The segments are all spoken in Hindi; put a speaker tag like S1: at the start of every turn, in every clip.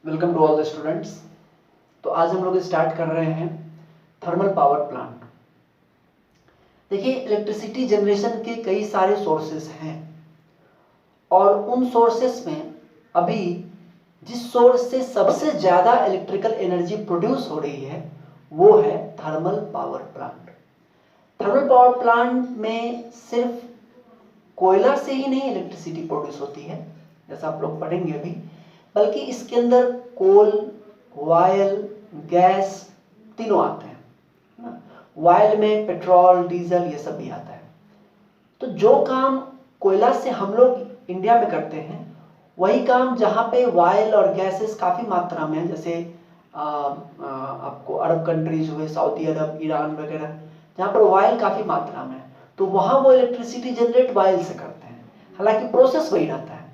S1: Welcome to all the students. तो आज हम लोग स्टार्ट कर रहे हैं थर्मल पावर प्लांट। देखिए, इलेक्ट्रिसिटी जनरेशन के कई सारे सोर्सेस हैं और उन सोर्सेस में अभी जिस सोर्स से सबसे ज़्यादा इलेक्ट्रिकल एनर्जी प्रोड्यूस हो रही है वो है thermal power plant. Thermal power plant में सिर्फ कोयला से ही नहीं इलेक्ट्रिसिटी प्रोड्यूस होती है, जैसा आप लोग पढ़ेंगे अभी, बल्कि इसके अंदर कोल, ऑयल, गैस तीनों आते हैं। ऑयल में पेट्रोल, डीजल ये सब भी आता है। तो जो काम कोयला से हम लोग इंडिया में करते हैं वही काम जहाँ पे ऑयल और गैसेस काफ़ी मात्रा में है, जैसे आपको अरब कंट्रीज हुए, सऊदी अरब, ईरान वगैरह, जहाँ पर ऑयल काफ़ी मात्रा में है, तो वहाँ वो इलेक्ट्रिसिटी जनरेट ऑयल से करते हैं। हालांकि प्रोसेस वही रहता है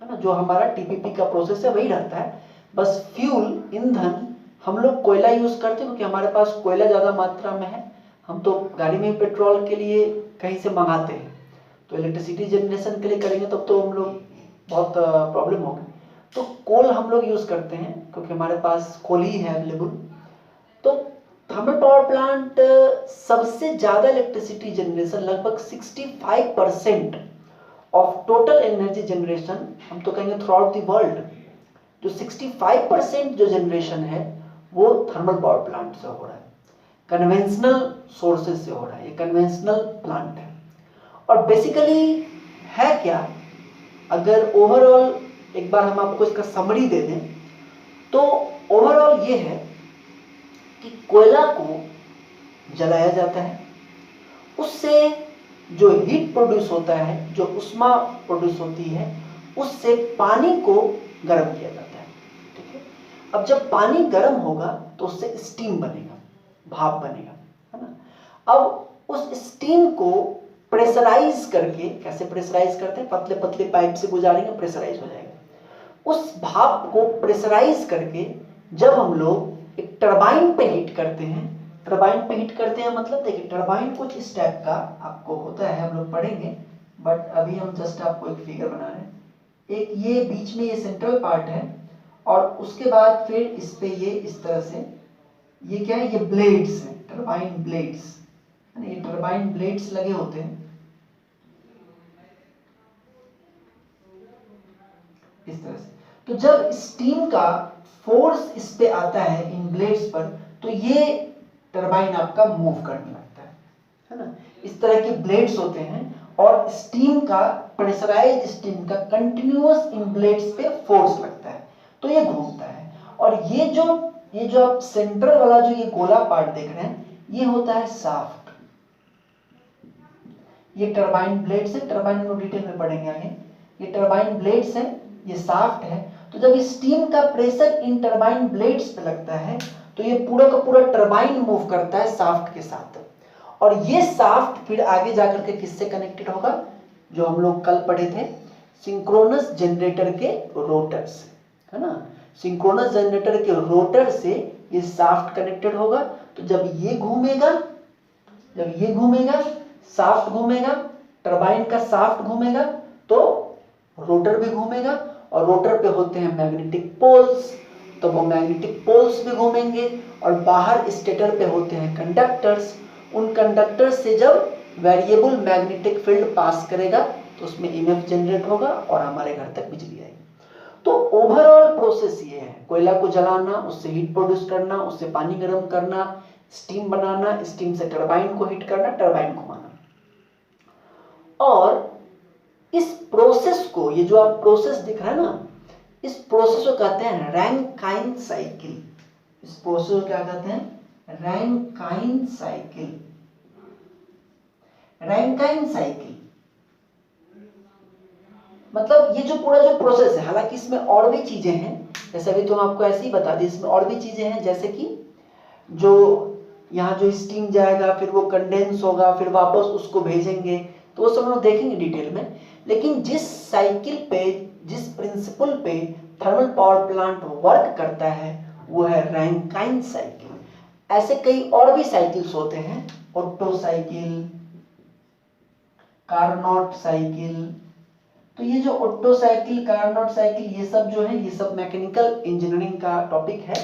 S1: ना, जो हमारा टीपीपी का प्रोसेस है वही रहता है, बस फ्यूल, ईंधन हम लोग कोयला यूज़ करते हैं क्योंकि हमारे पास कोयला ज़्यादा मात्रा में है। हम तो गाड़ी में पेट्रोल के लिए कहीं से मंगाते हैं, तो इलेक्ट्रिसिटी जनरेशन के लिए करेंगे तब तो हम लोग बहुत प्रॉब्लम होगी। तो कोल हम लोग यूज़ करते हैं क्योंकि हमारे पास कोल ही है अवेलेबल। तो थर्मल पावर प्लांट सबसे ज़्यादा इलेक्ट्रिसिटी जनरेशन, लगभग 65% ऑफ टोटल एनर्जी जनरेशन, हम तो कहेंगे थ्रू आउट द वर्ल्ड, जो 65% जो जनरेशन है वो थर्मल पावर प्लांट से हो रहा है, कन्वेंशनल सोर्सेज से हो रहा है। ये कन्वेंशनल प्लांट है और बेसिकली है क्या, अगर ओवरऑल एक बार हम आपको इसका समरी दे दें तो ओवरऑल ये है कि कोयला को जलाया जाता है, उससे जो हीट प्रोड्यूस होता है, जो उष्मा प्रोड्यूस होती है, उससे पानी को गर्म किया जाता है। ठीक है, अब जब पानी गर्म होगा तो उससे स्टीम बनेगा, भाप बनेगा, है ना। अब उस स्टीम को प्रेशराइज करके, कैसे प्रेशराइज करते हैं, पतले पतले पाइप से गुजारेंगे, प्रेशराइज हो जाएगा। उस भाप को प्रेशराइज करके जब हम लोग एक टरबाइन पे हीट करते हैं, टरबाइन पे हीट करते हैं मतलब देखिए, टरबाइन कुछ इस टाइप का आपको होता है, हम लोग पढ़ेंगे, बट अभी हम जस्ट आपको एक फिगर बना रहे हैं। एक ये बीच में ये सेंट्रल पार्ट है और उसके बाद फिर इस पे ये इस तरह से, ये क्या है, ये ब्लेड्स हैं, टरबाइन ब्लेड्स, ये टरबाइन ब्लेड्स लगे होते हैं इस तरह से। तो जब स्टीम का फोर्स इस पे आता है इन ब्लेड्स पर, तो ये टरबाइन आपका मूव करने लगता है ना। इस तरह के ब्लेड्स होते हैं और स्टीम का, प्रेशराइज्ड स्टीम का कंटिन्यूअस इन ब्लेड्स पे फोर्स लगता है तो ये घूमता है। और ये जो आप सेंट्रल वाला जो ये गोला पार्ट देख रहे हैं, ये होता है शाफ्ट। ये टरबाइन ब्लेड्स है, टरबाइन हम लोग डिटेल में पढ़ेंगे आगे। ये टरबाइन ब्लेड्स है, ये शाफ्ट है। तो जब स्टीम का प्रेशर इन टरबाइन ब्लेड्स पे लगता है तो ये पूरा का पूरा टरबाइन मूव करता है शाफ्ट के साथ, और ये शाफ्ट फिर आगे जाकर के किससे कनेक्टेड होगा, जो हम लोग कल पढ़े थे, सिंक्रोनस जनरेटर के रोटर से, है ना। सिंक्रोनस जनरेटर के रोटर से ये शाफ्ट कनेक्टेड होगा। तो जब ये घूमेगा, शाफ्ट घूमेगा, टरबाइन का शाफ्ट घूमेगा, तो रोटर भी घूमेगा, और रोटर पे होते हैं मैग्नेटिक पोल्स, तो वो मैग्नेटिक पोल्स भी घूमेंगे, और बाहर स्टेटर पे होते हैं कंडक्टर्स। उन कंडक्टर्स से जब वेरिएबल मैग्नेटिक फील्ड पास करेगा तो उसमें ईएमएफ जनरेट होगा और हमारे घर तक बिजली आएगी। तो ओवरऑल प्रोसेस ये है, कोयला को जलाना, उससे हीट प्रोड्यूस करना, उससे पानी गर्म करना, स्टीम बनाना, स्टीम से टरबाइन को हीट करना, टरबाइन घुमाना। और इस प्रोसेस को, ये जो आप प्रोसेस दिख रहा है ना, इस प्रोसेस को कहते हैं रैंकाइन साइकिल। इस प्रोसेस को क्या कहते हैं, रैंकाइन साइकिल। रैंकाइन साइकिल मतलब ये जो पूरा जो प्रोसेस है, हालांकि इसमें और भी चीजें हैं, जैसे अभी तो हम आपको ऐसे ही बता दी, इसमें और भी चीजें हैं, जैसे कि जो यहाँ जो स्टीम जाएगा, फिर वो कंडेंस होगा, फिर वापस उसको भेजेंगे, तो वो सब हम लोग देखेंगे डिटेल में। लेकिन जिस साइकिल पे, जिस प्रिंसिपल पे थर्मल पावर प्लांट वर्क करता है वो है रैंकाइन साइकिल। ऐसे कई और भी साइकिल्स होते हैं, ओट्टो साइकिल, कार्नोट साइकिल, तो ये जो ओट्टो साइकिल, कार्नोट साइकिल, ये सब जो है ये सब मैकेनिकल इंजीनियरिंग का टॉपिक है।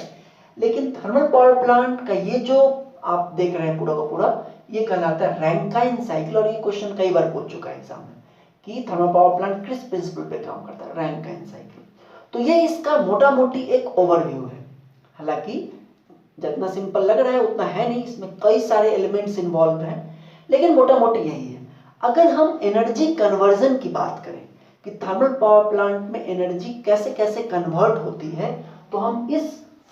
S1: लेकिन थर्मल पावर प्लांट का ये जो आप देख रहे हैं पूरा का पूरा, ये कहलाता है रैंकाइन साइकिल। और ये क्वेश्चन कई बार पूछ चुका है एग्जाम में कि थर्मल पावर प्लांट किस प्रिंसिपल पे काम करता है, रैंकाइन साइकिल। तो ये इसका मोटा मोटी एक ओवरव्यू है। हालांकि जितना सिंपल लग रहा है उतना है नहीं, इसमें कई सारे एलिमेंट्स इन्वॉल्व हैं, लेकिन मोटा मोटी यही है। अगर हम एनर्जी कन्वर्जन की बात करें कि थर्मल पावर प्लांट में एनर्जी कैसे कैसे कन्वर्ट होती है, तो हम इस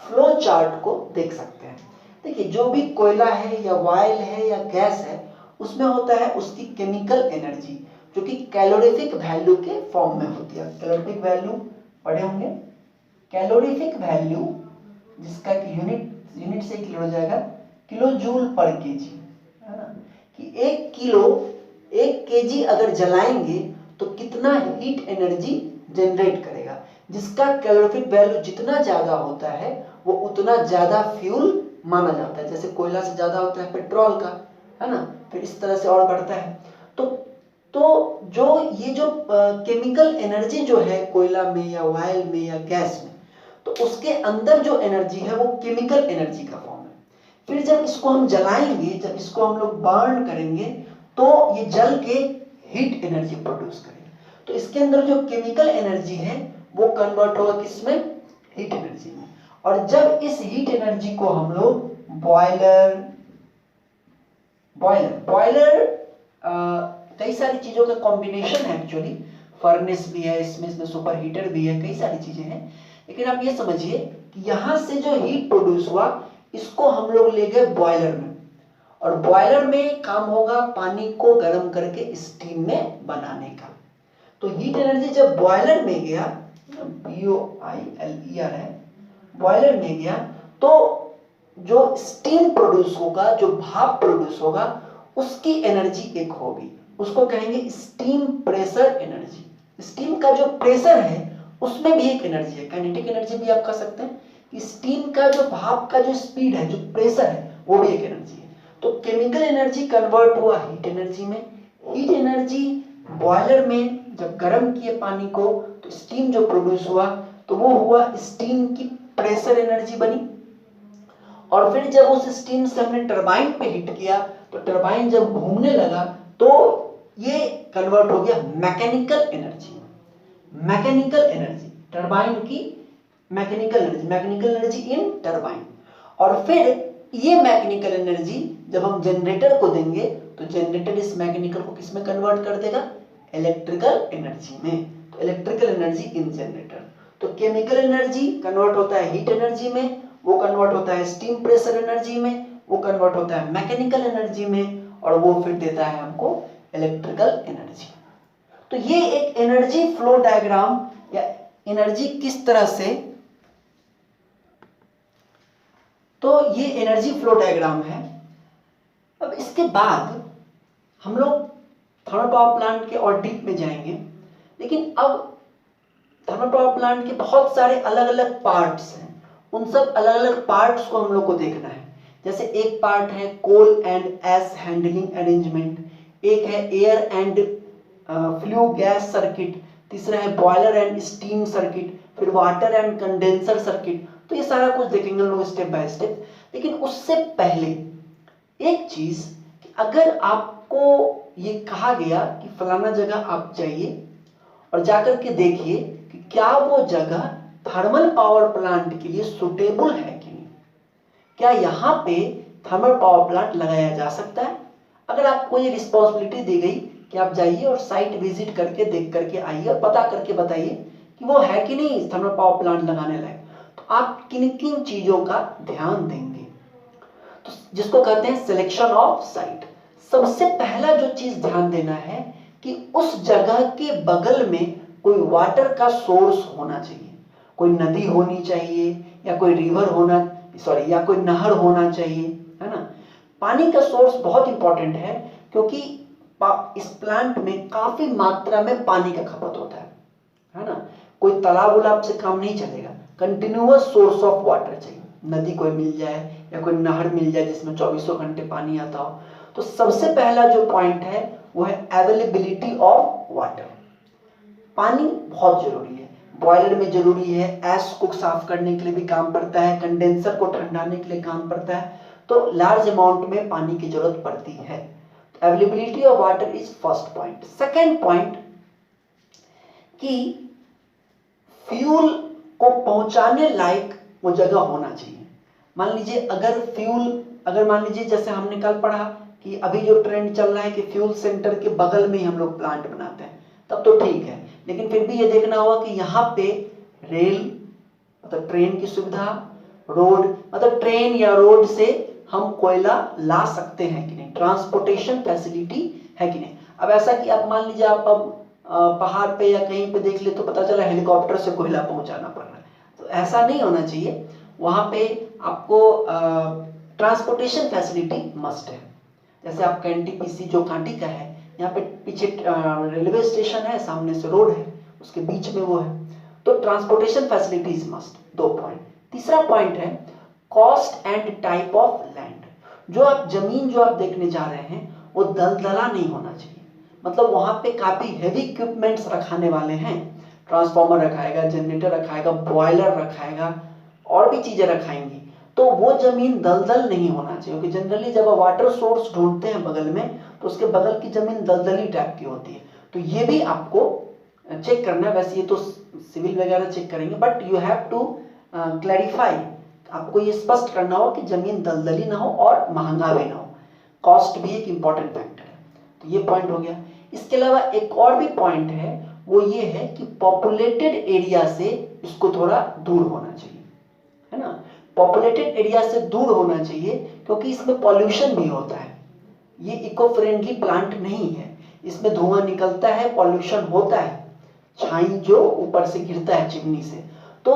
S1: फ्लो चार्ट को देख सकते हैं। देखिए, जो भी कोयला है या ऑयल है या गैस है, उसमें होता है उसकी केमिकल एनर्जी, जो कि कैलोरीफिक वैल्यू के फॉर्म में होती है। कैलोरीफिक वैल्यू पढ़े होंगे, कैलोरीफिक वैल्यू जिसका कि यूनिट से किलो हो जाएगा किलो जूल पर केजी, है ना, कि 1 केजी अगर जलाएंगे तो कितना हीट एनर्जी जनरेट करेगा। जिसका कैलोरीफिक वैल्यू जितना ज्यादा होता है वो उतना ज्यादा फ्यूल माना जाता है। जैसे कोयला से ज्यादा होता है पेट्रोल का, है ना, फिर इस तरह से और बढ़ता है। तो जो ये जो केमिकल एनर्जी जो है कोयला में या ऑयल में या गैस में, तो उसके अंदर जो एनर्जी है वो केमिकल एनर्जी का फॉर्म है। फिर जब इसको हम जलाएंगे, जब इसको हम लोग बर्न करेंगे, तो ये जल के हीट एनर्जी प्रोड्यूस करेगा। तो इसके अंदर जो केमिकल एनर्जी है वो कन्वर्ट होगा किसमें, हीट एनर्जी में। और जब इस हीट एनर्जी को हम लोग बॉयलर कई सारी चीजों का कॉम्बिनेशन है एक्चुअली, फर्नेस भी है इसमें सुपर हीटर भी है, कई सारी चीजें हैं। लेकिन आप ये समझिए कि यहां से जो हीट प्रोड्यूस हुआ इसको हम लोग ले गए बॉयलर में, और बॉयलर में काम होगा पानी को गर्म करके स्टीम में बनाने का। तो हीट एनर्जी जब बॉयलर में गया, BOILER है, बॉयलर में गया, तो जो स्टीम प्रोड्यूस होगा, जो भाप प्रोड्यूस होगा, उसकी एनर्जी एक होगी, उसको कहेंगे स्टीम प्रेशर एनर्जी। स्टीम का जो प्रेशर है उसमें भी एक एनर्जी है, काइनेटिक एनर्जी भी आप कह सकते हैं कि स्टीम का जो भाप का जो स्पीड है, जो प्रेशर है, वो भी एक एनर्जी है। तो केमिकल एनर्जी कन्वर्ट हुआ हीट एनर्जी में। हीट एनर्जी बॉयलर में जब गर्म किए पानी को, तो स्टीम जो प्रोड्यूस हुआ तो वो हुआ स्टीम की प्रेशर एनर्जी बनी। और फिर जब उस स्टीम से हमने टरबाइन पे हिट किया, तो टरबाइन जब घूमने लगा तो ये कन्वर्ट हो गया mechanical energy. Mechanical energy, turbine की मैकेनिकल एनर्जी इन टरबाइन। और फिर ये मैकेनिकल एनर्जी जब हम जनरेटर को देंगे, तो जनरेटर इस मैकेनिकल को किस में कन्वर्ट कर देगा, इलेक्ट्रिकल एनर्जी में। तो इलेक्ट्रिकल एनर्जी इन जनरेटर। तो केमिकल एनर्जी कन्वर्ट होता है हीट एनर्जी में, वो कन्वर्ट होता है स्टीम प्रेशर एनर्जी में, वो कन्वर्ट होता है मैकेनिकल एनर्जी में, और वो फिर देता है हमको इलेक्ट्रिकल एनर्जी। तो ये एक एनर्जी फ्लो डायग्राम या एनर्जी किस तरह से, तो ये एनर्जी फ्लो डायग्राम है। अब इसके बाद हम लोग थर्मल पावर प्लांट के और डीप में जाएंगे। लेकिन अब थर्मल पावर प्लांट के बहुत सारे अलग अलग पार्ट्स हैं, उन सब अलग अलग पार्ट्स को हम लोग को देखना है। जैसे एक पार्ट है coal and ash handling arrangement, एक है air and flue gas circuit, तीसरा है बॉयलर एंड स्टीम सर्किट, फिर वाटर एंड कंडेंसर सर्किट। तो ये सारा कुछ देखेंगे हम लोग स्टेप बाय स्टेप। लेकिन उससे पहले एक चीज कि अगर आपको ये कहा गया कि फलाना जगह आप जाइए और जाकर के देखिए कि क्या वो जगह थर्मल पावर प्लांट के लिए सुटेबल है कि नहीं, क्या यहाँ पे थर्मल पावर प्लांट लगाया जा सकता है। अगर आपको ये रिस्पॉन्सिबिलिटी दी गई कि आप जाइए और साइट विजिट करके देख करके आइए और पता करके बताइए कि वो है कि नहीं थर्मल पावर प्लांट लगाने लायक, तो आप किन किन चीजों का ध्यान देंगे, तो जिसको कहते हैं सिलेक्शन ऑफ साइट। सबसे पहला जो चीज ध्यान देना है कि उस जगह के बगल में कोई वाटर का सोर्स होना चाहिए, कोई नदी होनी चाहिए या कोई रिवर होना या कोई नहर होना चाहिए, है ना। पानी का सोर्स बहुत इंपॉर्टेंट है क्योंकि इस प्लांट में काफी मात्रा में पानी का खपत होता है ना। कोई तालाब उलाब से काम नहीं चलेगा, कंटिन्यूअस सोर्स ऑफ वाटर चाहिए। नदी कोई मिल जाए या कोई नहर मिल जाए जिसमें 24 घंटे पानी आता हो। तो सबसे पहला जो पॉइंट है वो है अवेलेबिलिटी ऑफ वाटर। पानी बहुत जरूरी है, बॉयलर में जरूरी है, एश को साफ करने के लिए भी काम पड़ता है, कंडेंसर को ठंडाने के लिए काम पड़ता है, तो लार्ज अमाउंट में पानी की जरूरत पड़ती है। Availability of water is first point. Second point कि फ्यूल को पहुंचाने लायक वो जगह होना चाहिए। मान लीजिए अगर मान लीजिए जैसे हमने कल पढ़ा कि अभी जो ट्रेंड चल रहा है कि फ्यूल सेंटर के बगल में ही हम लोग प्लांट बनाते हैं, तब तो ठीक है, लेकिन फिर भी ये देखना होगा कि यहाँ पे रेल मतलब ट्रेन की सुविधा, रोड मतलब ट्रेन या रोड से हम कोयला ला सकते हैं कि नहीं, ट्रांसपोर्टेशन फैसिलिटी है कि नहीं। अब ऐसा कि आप मान लीजिए आप अब पहाड़ पे या कहीं पे देख ले तो पता चला हेलीकॉप्टर से कोयला पहुंचाना पड़ रहा है, तो ऐसा नहीं होना चाहिए। वहां पे आपको ट्रांसपोर्टेशन फैसिलिटी मस्ट है। जैसे आपका एनटीपीसी जो कांटी का है, यहाँ पे पीछे रेलवे स्टेशन है, सामने से रोड है, उसके बीच में वो है, तो ट्रांसपोर्टेशन फैसिलिटीज मस्ट। 2 पॉइंट। तीसरा पॉइंट है cost and type of land. जो आप जमीन जो आप देखने जा रहे हैं वो दलदला नहीं होना चाहिए, मतलब वहां पे काफी हेवी इक्विपमेंट्स रखाने वाले हैं, ट्रांसफार्मर रखाएगा, जनरेटर रखाएगा, बॉयलर रखाएगा और भी चीजें रखाएंगी, तो वो जमीन दलदल नहीं होना चाहिए। क्योंकि जनरली जब आप वाटर सोर्स ढूंढते हैं बगल में तो उसके बगल की जमीन दलदली टाइप की होती है, तो ये भी आपको चेक करना है। वैसे ये तो सिविल वगैरह चेक करेंगे, but you have to clarify, आपको ये स्पष्ट करना हो कि जमीन दलदली ना हो और महंगा भी ना हो। कॉस्ट भी एक इंपॉर्टेंट फैक्टर है, तो ये पॉइंट हो गया। इसके अलावा एक और भी पॉइंट है, वो ये है कि पॉपुलेटेड एरिया से इसको थोड़ा दूर होना चाहिए, है ना। पॉपुलेटेड एरिया से दूर होना चाहिए क्योंकि इसमें पॉल्यूशन भी होता है, ये इको फ्रेंडली प्लांट नहीं है, इसमें धुआं निकलता है, पॉल्यूशन होता है, छाई जो ऊपर से गिरता है चिमनी से, तो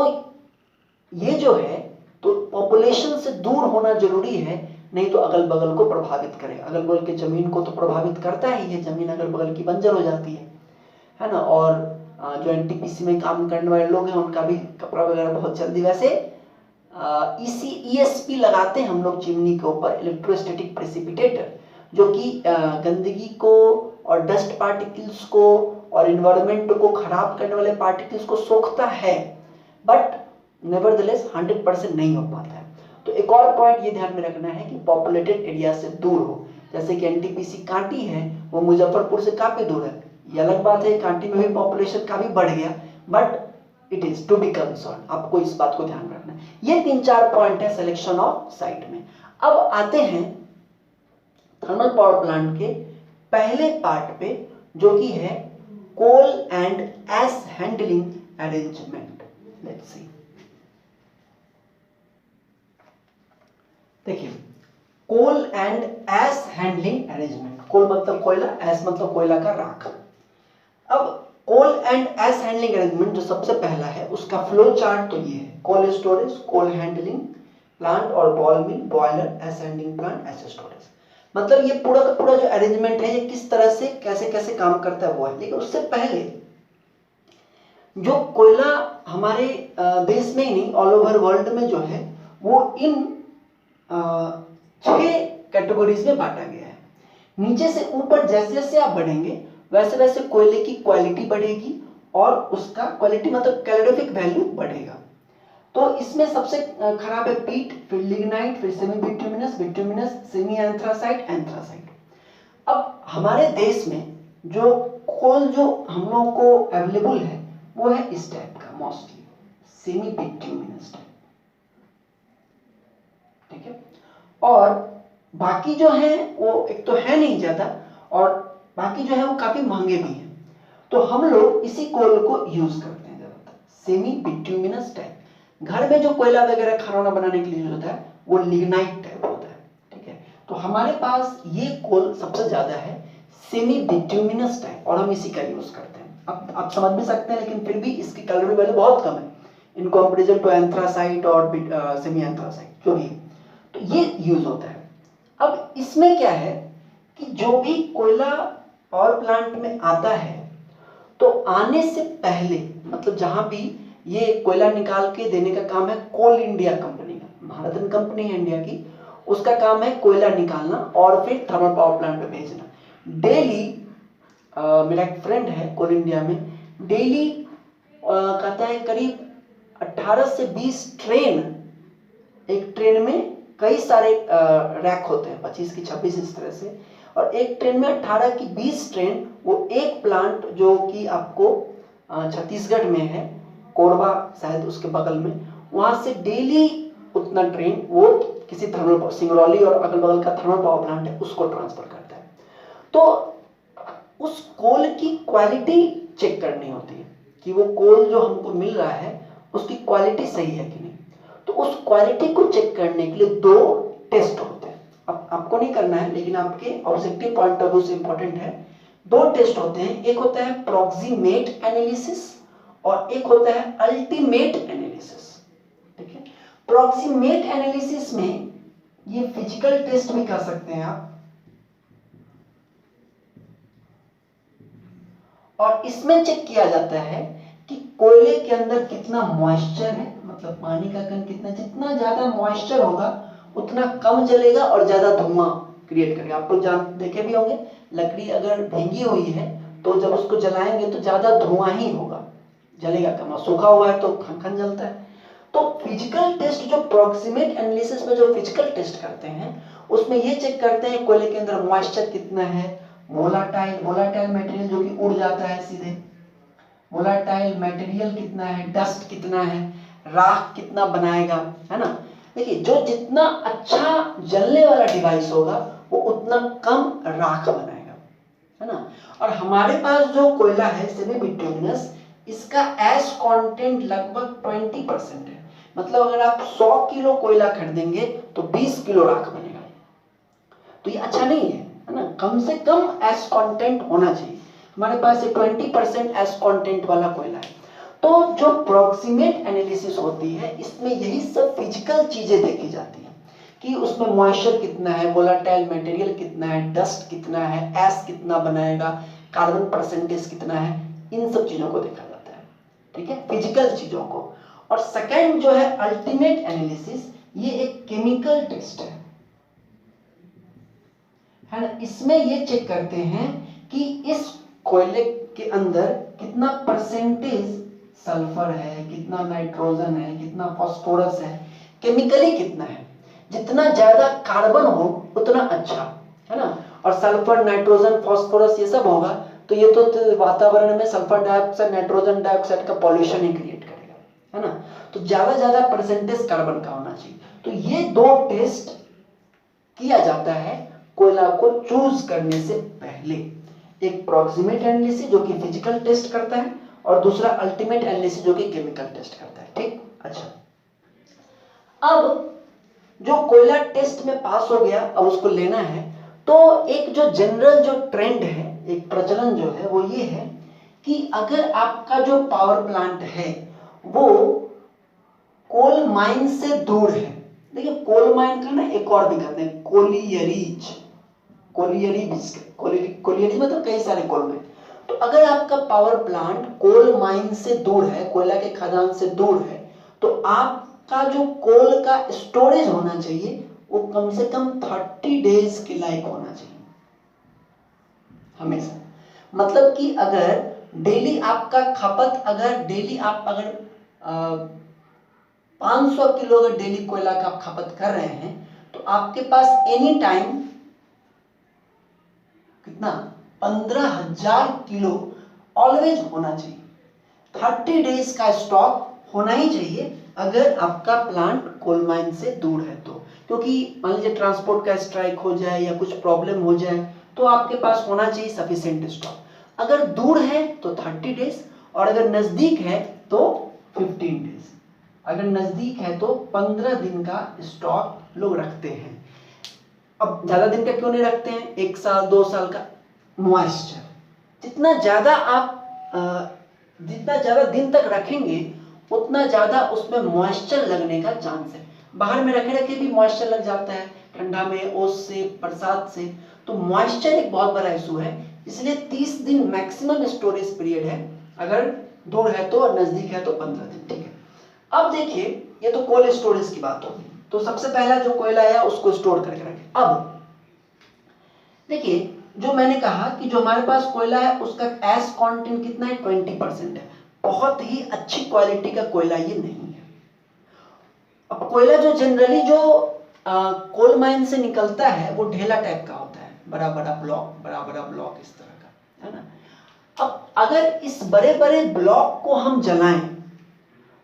S1: ये जो है तो पॉपुलेशन से दूर होना जरूरी है, नहीं तो अगल बगल को प्रभावित करेगा। अगल बगल के जमीन को तो प्रभावित करता ही है, जमीन अगल बगल की बंजर हो जाती है ना। और जो एनटीपीसी में काम करने वाले लोग हैं उनका भी कपड़ा वगैरह बहुत जल्दी, वैसे ईएसपी लगाते हैं हम लोग चिमनी के ऊपर, इलेक्ट्रोस्टैटिक प्रेसिपिटेटर, जो कि गंदगी को और डस्ट पार्टिकल्स को और इन्वायरमेंट को खराब करने वाले पार्टिकल्स को सोखता है, बट नेवरदलेस 100% नहीं हो पाता है। तो एक और पॉइंट ये ध्यान में रखना है कि पॉपुलेटेड एरिया से दूर हो। जैसे कि एनटीपीसी कांटी है वो मुजफ्फरपुर से काफी दूर है, ये अलग बात है, कांटी में भी पॉपुलेशन काफी बढ़ गया, but it is to be concern, आपको इस बात को ध्यान रखना है। ये 3-4 पॉइंट है सिलेक्शन ऑफ साइट में। अब आते हैं थर्मल पावर प्लांट के पहले पार्ट पे, जो कि है coal and ash handling arrangement. Let's see, देखिए coal and ash handling arrangement. Coal मतलब कोयला, एश मतलब कोयला का राख। अब coal and ash handling arrangement जो सबसे पहला है उसका फ्लो चार्ट तो ये है, कोल स्टोरेज, कोल हैंडलिंग प्लांट और बॉल मिल, बॉयलर, एश हैंडलिंग प्लांट, एश स्टोरेज। मतलब ये पूरा का पूरा जो अरेंजमेंट है ये किस तरह से कैसे कैसे काम करता है वो है। लेकिन उससे पहले जो कोयला हमारे देश में ही नहीं ऑल ओवर वर्ल्ड में जो है वो इन 6 कैटेगरीज में बांटा गया है। नीचे से ऊपर जैसे जैसे आप बढ़ेंगे वैसे वैसे कोयले की क्वालिटी बढ़ेगी और उसका क्वालिटी मतलब कैलोरीफिक वैल्यू बढ़ेगा। तो इसमें सबसे खराब है पीट, फिर लिग्नाइट, फिर semi bituminous, bituminous, semi anthracite, anthracite. अब हमारे देश में जो कोल जो हम लोगों को अवेलेबल है वो है इस टाइप का, मोस्टली सेमी बिट्यूमिनस टाइप, ठीक है। और बाकी जो है वो एक तो है नहीं ज्यादा और बाकी जो है वो काफी महंगे भी हैं, तो हम लोग इसी कोल को यूज करते हैं ज्यादातर, सेमी बिट्यूमिनस टाइप। घर में जो कोयला वगैरह खाना बनाने के लिए यूज होता है वो लिग्नाइट टाइप होता है, ठीक है। तो हमारे पास ये कोल सबसे ज्यादा है सेमी बिट्यूमिनस टाइप और हम इसी का यूज करते हैं। अब आप समझ भी सकते हैं, लेकिन फिर भी इसकी कैलोरी वैल्यू बहुत कम है इन कंपैरिजन टू एंथ्रासाइट और सेमी एंथ्रासाइट जो भी, तो ये यूज होता है। अब इसमें क्या है कि जो भी कोयला पावर प्लांट में आता है तो आने से पहले मतलब जहां भी ये कोयला निकाल के देने का काम है कोल इंडिया कंपनी का, महारथन कंपनी है इंडिया की, उसका काम है कोयला निकालना और फिर थर्मल पावर प्लांट पे भेजना। डेली मेरा एक फ्रेंड है कोल इंडिया में, डेली कहता है करीब 18 से 20 ट्रेन, एक ट्रेन में कई सारे रैक होते हैं, 25 की 26 इस तरह से, और एक ट्रेन में 18 की 20 ट्रेन, वो एक प्लांट जो कि आपको छत्तीसगढ़ में है, कोरबा शायद उसके बगल में, वहां से डेली उतना ट्रेन वो किसी थर्मल, सिंगरौली और अगल बगल का थर्मल पावर प्लांट है उसको ट्रांसफर करता है। तो उस कोल की क्वालिटी चेक करनी होती है कि वो कोल जो हमको मिल रहा है उसकी क्वालिटी सही है कि नहीं। तो उस क्वालिटी को चेक करने के लिए 2 टेस्ट होते हैं। अब आपको नहीं करना है, लेकिन आपके ऑब्जेक्टिव पॉइंट ऑफ व्यू से इंपॉर्टेंट है। 2 टेस्ट होते हैं, एक होता है प्रॉक्सिमेट एनालिसिस और एक होता है अल्टीमेट एनालिसिस। ठीक है, प्रॉक्सिमेट एनालिसिस में ये फिजिकल टेस्ट भी कर सकते हैं आप, और इसमें चेक किया जाता है कि कोयले के अंदर कितना मॉइस्चर है, मतलब पानी का कण कितना, जितना ज्यादा मॉइस्चर होगा उतना कम जलेगा और ज्यादा धुआं क्रिएट करेगा। आप लोग जान देखे भी होंगे, लकड़ी अगर भींगी हुई है तो जब उसको जलाएंगे तो ज्यादा धुआं ही होगा, जलेगा कम, और सूखा हुआ है तो खन जलता है। तो फिजिकल टेस्ट, जो प्रॉक्सिमेट एनालिसिस में जो फिजिकल टेस्ट करते हैं उसमें ये चेक करते हैं कोयले के अंदर मॉइस्चर कितना है, वोलाटाइल मटेरियल जो कि उड़ जाता है सीधे, वोलाटाइल मटेरियल कितना है, डस्ट कितना है, राख कितना बनाएगा, है ना। देखिए, जो जितना अच्छा जलने वाला डिवाइस होगा वो उतना कम राख बनाएगा, है ना। और हमारे पास जो कोयला है सेमी बिटुमिनस, इसका एश कंटेंट लगभग 20% है। मतलब अगर आप 100 किलो कोयला खरीदेंगे तो 20 किलो राख बनेगा। तो ये अच्छा नहीं है ना। कम से कम एश कंटेंट होना चाहिए। हमारे पास 20% एश कंटेंट वाला कोयला है। तो जो प्रॉक्सिमेट एनालिसिस होती है इसमें यही सब फिजिकल चीजें देखी जाती हैं कि उसमें मॉइस्चर कितना है, वोलाटाइल मटेरियल कितना है, डस्ट कितना है, एश कितना बनाएगा, कार्बन परसेंटेज कितना है, इन सब चीजों को देखा जाता है। ठीक है, फिजिकल चीजों को। और सेकेंड जो है अल्टीमेट एनालिसिस, ये एक केमिकल टेस्ट है ना। इसमें ये चेक करते हैं कि इस कोयले के अंदर कितना परसेंटेज सल्फर है, कितना नाइट्रोजन है, कितना फास्फोरस है, केमिकली कितना है। जितना ज्यादा कार्बन हो उतना अच्छा, है ना। और सल्फर, नाइट्रोजन, फास्फोरस ये सब होगा तो ये तो वातावरण में सल्फर डाइऑक्साइड, नाइट्रोजन डाइऑक्साइड का पॉल्यूशन ही क्रिएट करेगा, है ना। तो ज्यादा परसेंटेज कार्बन का होना चाहिए। तो ये 2 टेस्ट किया जाता है कोयला को चूज करने से पहले। एक प्रॉक्सिमेट एनालिसिस जो कि फिजिकल टेस्ट करता है और दूसरा अल्टीमेट एनालिसिस जो कि केमिकल टेस्ट करता है। ठीक, अच्छा। अब जो कोयला टेस्ट में पास हो गया, अब उसको लेना है, तो एक जो जनरल जो ट्रेंड है, एक प्रचलन जो है वो ये है कि अगर आपका जो पावर प्लांट है वो कोल माइन से दूर है। देखिए, कोल माइन का ना एक और भी कहते हैं कोलियरीज, कोलियरीज मतलब कई सारे कोल माइन। तो अगर आपका पावर प्लांट कोल माइन से दूर है, कोयला के खदान से दूर है, तो आपका जो कोल का स्टोरेज होना चाहिए वो कम से कम 30 डेज के लायक होना चाहिए हमेशा। मतलब कि अगर डेली आपका खपत, अगर डेली आप अगर 500 किलो अगर डेली कोयला का आप खपत कर रहे हैं तो आपके पास एनी टाइम कितना, 15,000 किलो ऑलवेज होना चाहिए। 30 डेज का स्टॉक होना ही चाहिए अगर आपका प्लांट कोल माइन से दूर है तो। क्योंकि मान लीजिए ट्रांसपोर्ट का स्ट्राइक हो जाए या कुछ प्रॉब्लम हो जाए तो आपके पास होना चाहिए सफिशिएंट स्टॉक। अगर दूर है तो 30 डेज, और अगर नजदीक है तो 15 डेज। अगर नजदीक है तो 15 दिन का स्टॉक लोग रखते हैं। अब ज्यादा दिन का क्यों नहीं रखते हैं, 1 साल 2 साल का, मॉइस्चर जितना ज्यादा आप जितना ज्यादा दिन तक रखेंगे उतना ज्यादा उसमें मॉइस्चर लगने का चांस है। बाहर में रखे रखे भी मॉइस्चर लग जाता है, ठंडा में, ओस से, बरसात से। तो मॉइस्चर एक बहुत बड़ा इशू है, इसलिए 30 दिन मैक्सिमम स्टोरेज पीरियड है। अगर दूर है तो और नजदीक है तो 15 दिन। ठीक है, अब देखिए, ये तो कोल्ड स्टोरेज की बात होगी। तो सबसे पहला जो कोयला आया उसको स्टोर करके रखें। अब देखिए, जो मैंने कहा कि जो हमारे पास कोयला है उसका एस कंटेंट कितना है, 20% है। बहुत ही अच्छी क्वालिटी का कोयला ये नहीं है। अब कोयला जो जनरली जो कोल माइन से निकलता है वो ढेला टाइप का होता है, बड़ा बड़ा ब्लॉक इस तरह का, है ना। अब अगर इस बड़े बड़े ब्लॉक को हम जलाएं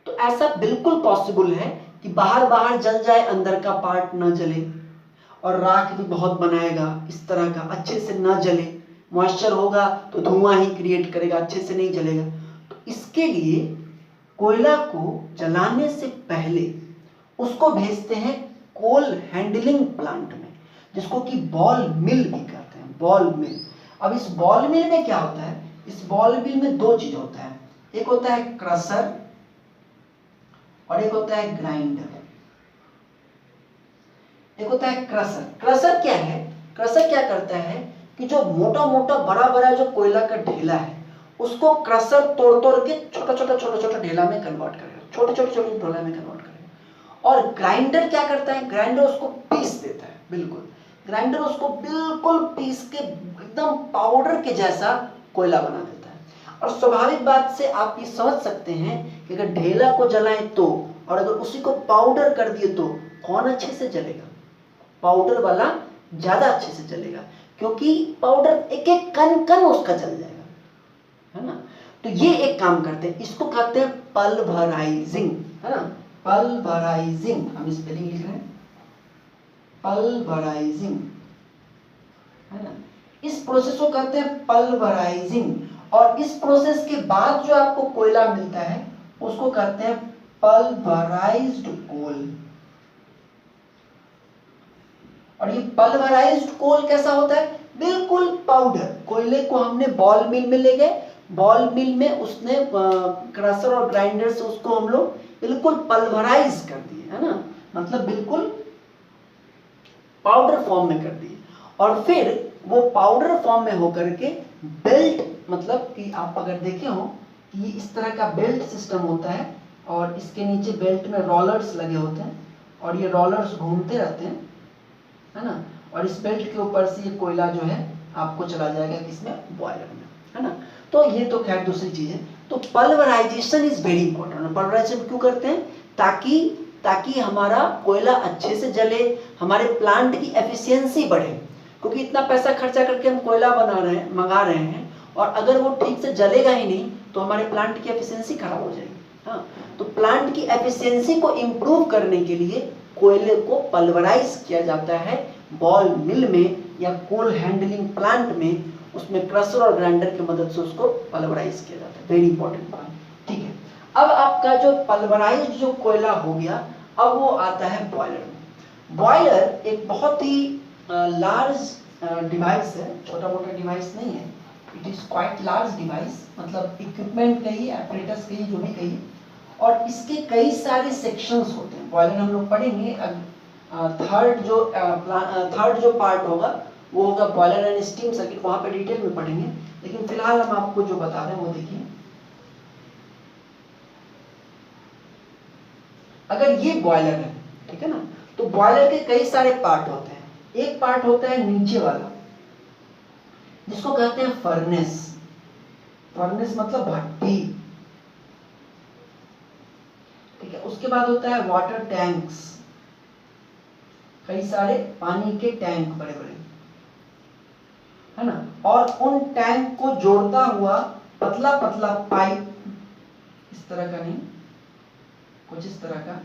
S1: तो ऐसा बिल्कुल पॉसिबल है कि बाहर बाहर जल जाए, अंदर का पार्ट न जले, और राख भी बहुत बनाएगा इस तरह का, अच्छे से न जले। मॉइस्चर होगा तो धुआं ही क्रिएट करेगा, अच्छे से नहीं जलेगा। तो इसके लिए कोयला को जलाने से पहले उसको भेजते हैं कोल हैंडलिंग प्लांट में, जिसको कि बॉल मिल भी कहते हैं, बॉल मिल। अब इस बॉल मिल में क्या होता है, इस बॉल मिल में दो चीज होता है, एक होता है क्रशर और एक होता है ग्राइंडर। एक होता है क्रशर। क्रशर क्या है, क्रशर क्या करता है कि जो मोटा मोटा बड़ा बड़ा जो कोयला का ढेला है उसको क्रशर तोड़ तोड़ के छोटा छोटा ढेला में कन्वर्ट करेगा, छोटे ढेला में कन्वर्ट करेगा। और ग्राइंडर क्या करता है, ग्राइंडर उसको पीस देता है, बिल्कुल ग्राइंडर उसको बिल्कुल पीस के एकदम पाउडर के जैसा कोयला बना देता है। और स्वाभाविक बात से आप ये समझ सकते हैं कि अगर ढेला को जलाएं तो, और अगर उसी को पाउडर कर दिए तो कौन अच्छे से जलेगा, पाउडर वाला ज्यादा अच्छे से जलेगा, क्योंकि पाउडर एक एक कण कण उसका जल जाएगा, है ना। तो ये एक काम करते हैं, इसको कहते हैं पल्वराइजिंग, है ना, पल्वराइजिंग। हम स्पेलिंग लिख रहे हैं, पल्वराइजिंग, है ना। इस प्रोसेस को कहते हैं पल्वराइजिंग। और इस प्रोसेस के बाद जो आपको कोयला मिलता है उसको कहते हैं पल्वराइज्ड कोल। और ये पल्वराइज्ड कोल कैसा होता है, बिल्कुल पाउडर। कोयले को हमने बॉल मिल में ले गए, बॉल मिल में उसने क्रशर और ग्राइंडर से उसको हम लोग बिल्कुल पल्वराइज कर दिए, है ना, मतलब बिल्कुल पाउडर फॉर्म में कर दिए। और फिर वो पाउडर फॉर्म में होकर के बेल्ट, मतलब कि आप अगर देखे हो कि इस तरह का बेल्ट सिस्टम होता है और इसके नीचे बेल्ट में रोलर्स लगे होते हैं और ये रोलर्स घूमते रहते हैं, है ना। और इस बेल्ट के ऊपर से ये कोयला जो है आपको चला जाएगा किसमें, बॉयलर में, है ना। तो ये तो खैर दूसरी चीज है। तो pulverisation is very important. Pulverisation क्यों करते हैं, ताकि हमारा कोयला अच्छे से जले, हमारे प्लांट की एफिशिएंसी बढ़े। क्योंकि इतना पैसा खर्चा करके हम कोयला मंगा रहे हैं और अगर वो ठीक से जलेगा ही नहीं तो हमारे प्लांट की एफिशिएंसी खराब हो जाएगी। हाँ, तो प्लांट की एफिशिएंसी को इम्प्रूव करने के लिए कोयले को पल्वराइज किया जाता है बॉल मिल में या कोल हैंडलिंग प्लांट में, उसमें क्रशर और ग्राइंडर की मदद से उसको पल्वराइज किया जाता है। वेरी इंपॉर्टेंट पॉइंट, ठीक है। अब आपका जो पल्वराइज जो कोयला हो गया, अब वो आता है बॉयलर में। बॉयलर एक बहुत ही लार्ज डिवाइस है, छोटा मोटा डिवाइस नहीं है, it is quite large device, मतलब इक्विपमेंट कहिए, एपरेटस कहिए, जो भी कहिए। और इसके कई सारे सेक्शंस होते हैं। बॉयलर हम लोग पढ़ेंगे, थर्ड जो पार्ट होगा वो होगा बॉयलर एंड स्टीम सर्किट, वहां पे डिटेल में पढ़ेंगे। लेकिन फिलहाल हम आपको जो बता रहे हैं वो देखिए। अगर ये बॉयलर है, ठीक है ना, तो बॉयलर के कई सारे पार्ट होते हैं। एक पार्ट होता है नीचे वाला जिसको कहते हैं फर्नेस। फर्नेस मतलब भट्टी, ठीक है। उसके बाद होता है वाटर टैंक्स, कई सारे पानी के टैंक बड़े बड़े, है ना। और उन टैंक को जोड़ता हुआ पतला पतला पाइप, इस तरह का नहीं, कुछ इस तरह का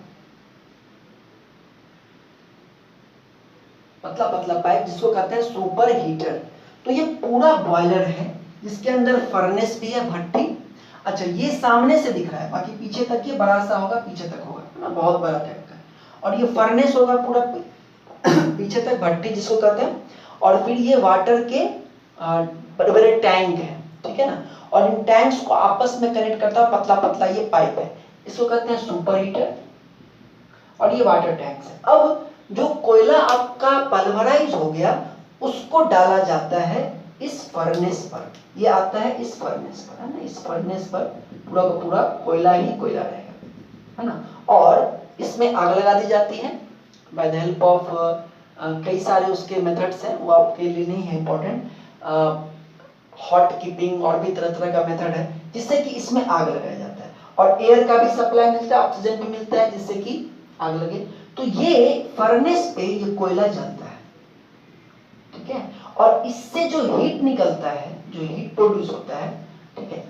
S1: पतला पतला पाइप जिसको कहते हैं सुपर हीटर। तो ये पूरा बॉयलर है जिसके अंदर फर्नेस भी है, भट्टी। अच्छा, ये सामने से दिख रहा है, बाकी पीछे तक ये बड़ा सा होगा, पीछे तक होगा, है ना, बहुत बड़ा टाइप का। और ये फर्नेस होगा पूरा पीछे तक, भट्टी जिसको कहते हैं। और फिर ये वाटर के बड़े बड़े टैंक हैं, ठीक है ना। और इन टैंक्स को आपस में कनेक्ट करता है पतला पतला ये पाइप है, इसको कहते हैं सुपर हीटर। और ये वाटर टैंक्स है। अब जो कोयला आपका पल्वराइज हो गया उसको डाला जाता है इस फर्नेस पर, ये आता है इस फर्नेस पर, है ना। इस फर्नेस पर पूरा का पूरा कोयला ही कोयला रहेगा, है ना। और इसमें आग लगा दी जाती है बाय द हेल्प ऑफ कई सारे उसके मेथड्स हैं, वो आपके लिए नहीं है इंपॉर्टेंट। हॉट कीपिंग और भी तरह तरह का मेथड है जिससे कि इसमें आग लगाया जाता है, और एयर का भी सप्लाई मिलता है, ऑक्सीजन भी मिलता है जिससे कि आग लगे। तो ये फर्नेस पे ये कोयला जलता है, ठीक है, और इससे जो हीट निकलता है, जो हीट प्रोड्यूस होता है, ठीक है,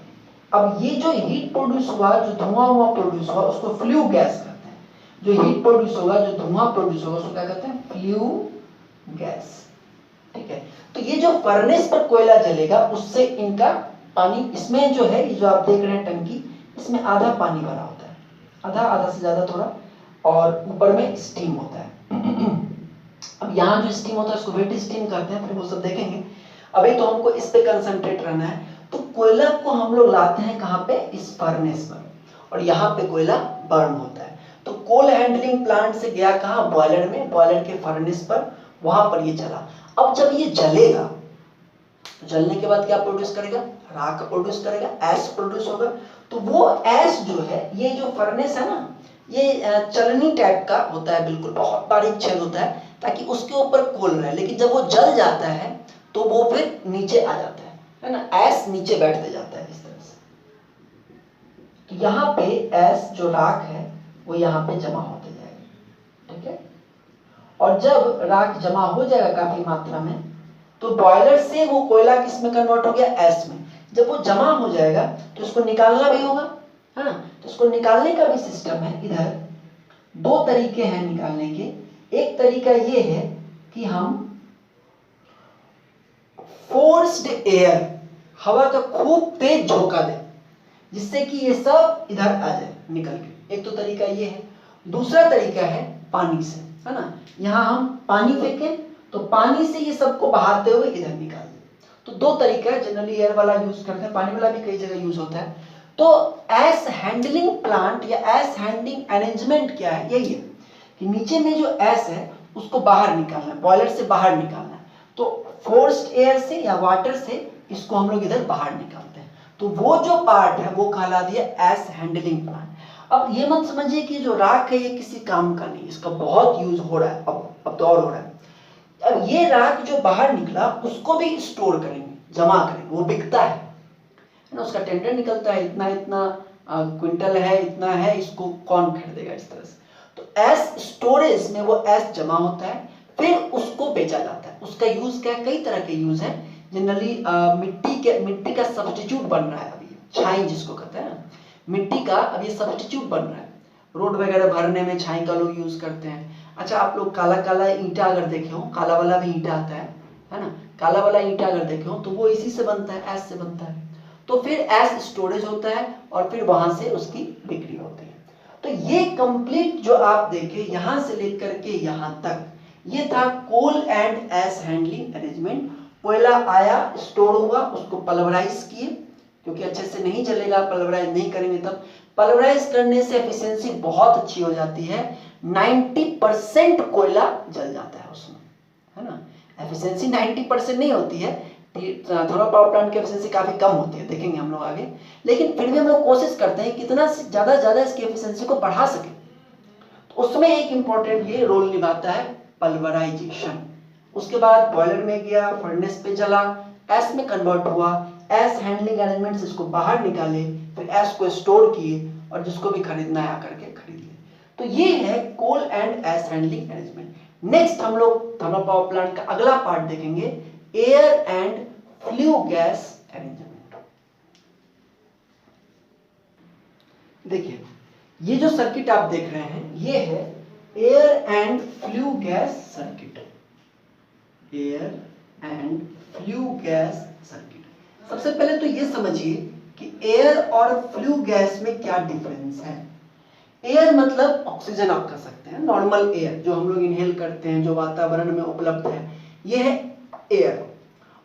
S1: अब ये जो हीट प्रोड्यूस हुआ, जो धुआं प्रोड्यूस हुआ, उसको फ्लू गैस कहते हैं। जो हीट प्रोड्यूस होगा, जो धुआं प्रोड्यूस होगा, उसको क्या कहते हैं? फ्लू गैस, ठीक है। तो ये जो फर्नेस पर कोयला जलेगा उससे इनका पानी, इसमें जो है ये जो आप देख रहे हैं टंकी, इसमें आधा पानी भरा होता है, आधा से ज्यादा थोड़ा, और ऊपर में स्टीम होता है। अब यहाँ जो स्टीम होता है उसको वेट स्टीम कहते हैं, फिर वो सब देखेंगे। अभी तो हमको इस पे कंसंट्रेट रहना है। तो कोयला को हम लोग लाते हैं कहाँ पे? इस फर्नेस पर, और यहाँ पे कोयला बर्न होता है। तो कोल हैंडलिंग प्लांट से गया कहाँ? बॉयलर में, बॉयलर के फर्नेस पर, वहां पर ये चला। अब जब ये जलेगा तो जलने के बाद क्या प्रोड्यूस करेगा? राख प्रोड्यूस करेगा, ऐश प्रोड्यूस होगा। तो वो ऐश जो है, ये जो फर्नेस है ना, ये चलनी टाइप का होता है, बिल्कुल बहुत बारीक छेद होता है ताकि उसके ऊपर कोल रहे, लेकिन जब वो जल जाता है तो वो फिर नीचे आ जाता है ना, ऐश नीचे बैठते जाता है इस तरह से। तो यहाँ पे ऐश जो राख है वो यहाँ पे जमा होते जाएगा, ठीक है। और जब राख जमा हो जाएगा काफी मात्रा में, तो बॉयलर से वो कोयला किस में कन्वर्ट हो गया? ऐश में। जब वो जमा हो जाएगा तो इसको निकालना भी होगा, है ना। तो इसको निकालने का भी सिस्टम है। इधर दो तरीके हैं निकालने के। एक तरीका ये है कि हम फोर्स्ड एयर, हवा का खूब तेज झोंका दें जिससे कि ये सब इधर आ जाए निकल के। एक तो तरीका ये है। दूसरा तरीका है पानी से, है ना। यहाँ हम पानी फेंकें तो पानी से ये सबको बहाते हुए इधर निकाल दें। तो दो तरीका है, जनरली एयर वाला यूज करते हैं, पानी वाला भी कई जगह यूज होता है। तो ऐश हैंडलिंग प्लांट या ऐश हैंडलिंग अरेंजमेंट क्या है? यही है कि नीचे में जो ऐश है उसको बाहर निकालना है, बॉयलर से बाहर निकालना है। तो फोर्स्ड एयर से या वाटर से इसको हम लोग इधर बाहर निकालते हैं। तो वो जो पार्ट है वो कहला दिया ऐश हैंडलिंग प्लांट। अब ये मत समझिए कि जो राख है ये किसी काम का नहीं, इसका बहुत यूज हो रहा है, अब तो और हो रहा है। अब ये राख जो बाहर निकला उसको भी स्टोर करेंगे, जमा करेंगे, वो बिकता है ना, उसका टेंडर निकलता है, इतना इतना क्विंटल है, इतना है, इसको कौन खरीदेगा, इस तरह से। तो ऐश स्टोरेज में वो ऐश जमा होता है, फिर उसको बेचा जाता है। उसका यूज क्या है? कई तरह के यूज है। जनरली मिट्टी का सब्स्टिट्यूट बन रहा है अभी, छाई जिसको कहते हैं ना, मिट्टी का अब ये सब्स्टिट्यूट बन रहा है। रोड वगैरह भरने में छाई का लोग यूज करते हैं। अच्छा, आप लोग काला काला ईंटा अगर देखे हो, काला वाला भी ईंटा आता है ना, काला वाला ईंटा अगर देखे हो तो वो इसी से बनता है, ऐश से बनता है। तो फिर ऐश स्टोरेज होता है और फिर वहां से उसकी बिक्री होती है। तो ये कंप्लीट जो आप देखे यहां से लेकर के यहां तक, ये था कोल एंड ऐश हैंडलिंग अरेंजमेंट। कोयला आया, स्टोर हुआ, उसको पल्वराइज किए, क्योंकि अच्छे से नहीं चलेगा पल्वराइज नहीं करेंगे तब। पल्वराइज करने से एफिशिएंसी बहुत अच्छी हो जाती है, 90% कोयला जल जाता है उसमें, है ना। एफिशिएंसी 90% नहीं होती है, थर्मल पावर प्लांट की एफिशिएंसी काफी कम होती है, देखेंगे हम लोग आगे। लेकिन फिर भी हम लोग कोशिश करते हैं कितना ज्यादा इसकी एफिशिएंसी को बढ़ा सके। तो उसमें एक इंपॉर्टेंट ये रोल निभाता है पल्वराइजेशन। उसके बाद बॉयलर में गया, फर्नेस पे जला, ऐश में कन्वर्ट हुआ, ऐश हैंडलिंग अरेंजमेंट से इसको बाहर निकाले, फिर ऐश को स्टोर किए, और जिसको भी खरीदना है आकर के खरीद ले। तो ये है coal and ash handling arrangement. Next हम लोग थर्मल पावर प्लांट का अगला पार्ट देखेंगे, air and flue gas arrangement. देखिए, ये जो सर्किट आप देख रहे हैं ये है air and flue gas circuit. Air and flue gas circuit. सबसे पहले तो ये समझिए कि एयर और फ्लू गैस में क्या डिफरेंस है। एयर मतलब ऑक्सीजन आप कह सकते हैं, नॉर्मल एयर जो हम लोग इनहेल करते हैं, जो वातावरण में उपलब्ध है, ये है एयर।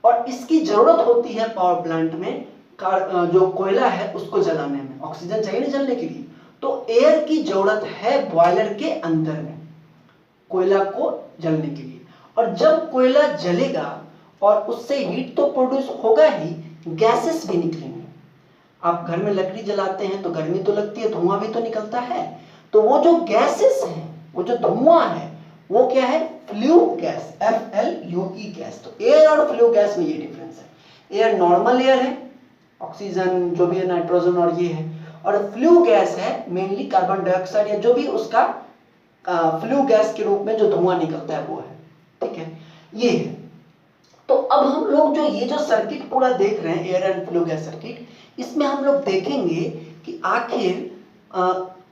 S1: और इसकी जरूरत होती है पावर प्लांट में जो कोयला है उसको जलाने में, ऑक्सीजन चाहिए ना जलने के लिए। तो एयर की जरूरत है बॉयलर के अंदर में कोयला को जलने के लिए। और जब कोयला जलेगा और उससे हीट तो प्रोड्यूस होगा ही, गैसेस भी निकलेंगे। आप घर में लकड़ी जलाते हैं तो गर्मी तो लगती है, धुआं भी तो निकलता है। तो वो जो गैसेस हैं, वो जो धुआं है, वो क्या है, फ्लू गैस, FLUE गैस। तो एयर और फ्लू गैस में ये डिफरेंस है। एयर नॉर्मल एयर है, ऑक्सीजन जो भी है, नाइट्रोजन और ये है, और फ्लू गैस है मेनली कार्बन डाइऑक्साइड या जो भी उसका फ्लू गैस के रूप में जो धुआं निकलता है वो है, ठीक है, ये है। तो अब हम लोग जो ये जो सर्किट पूरा देख रहे हैं, air and flue gas circuit, इसमें हम लोग देखेंगे कि आखिर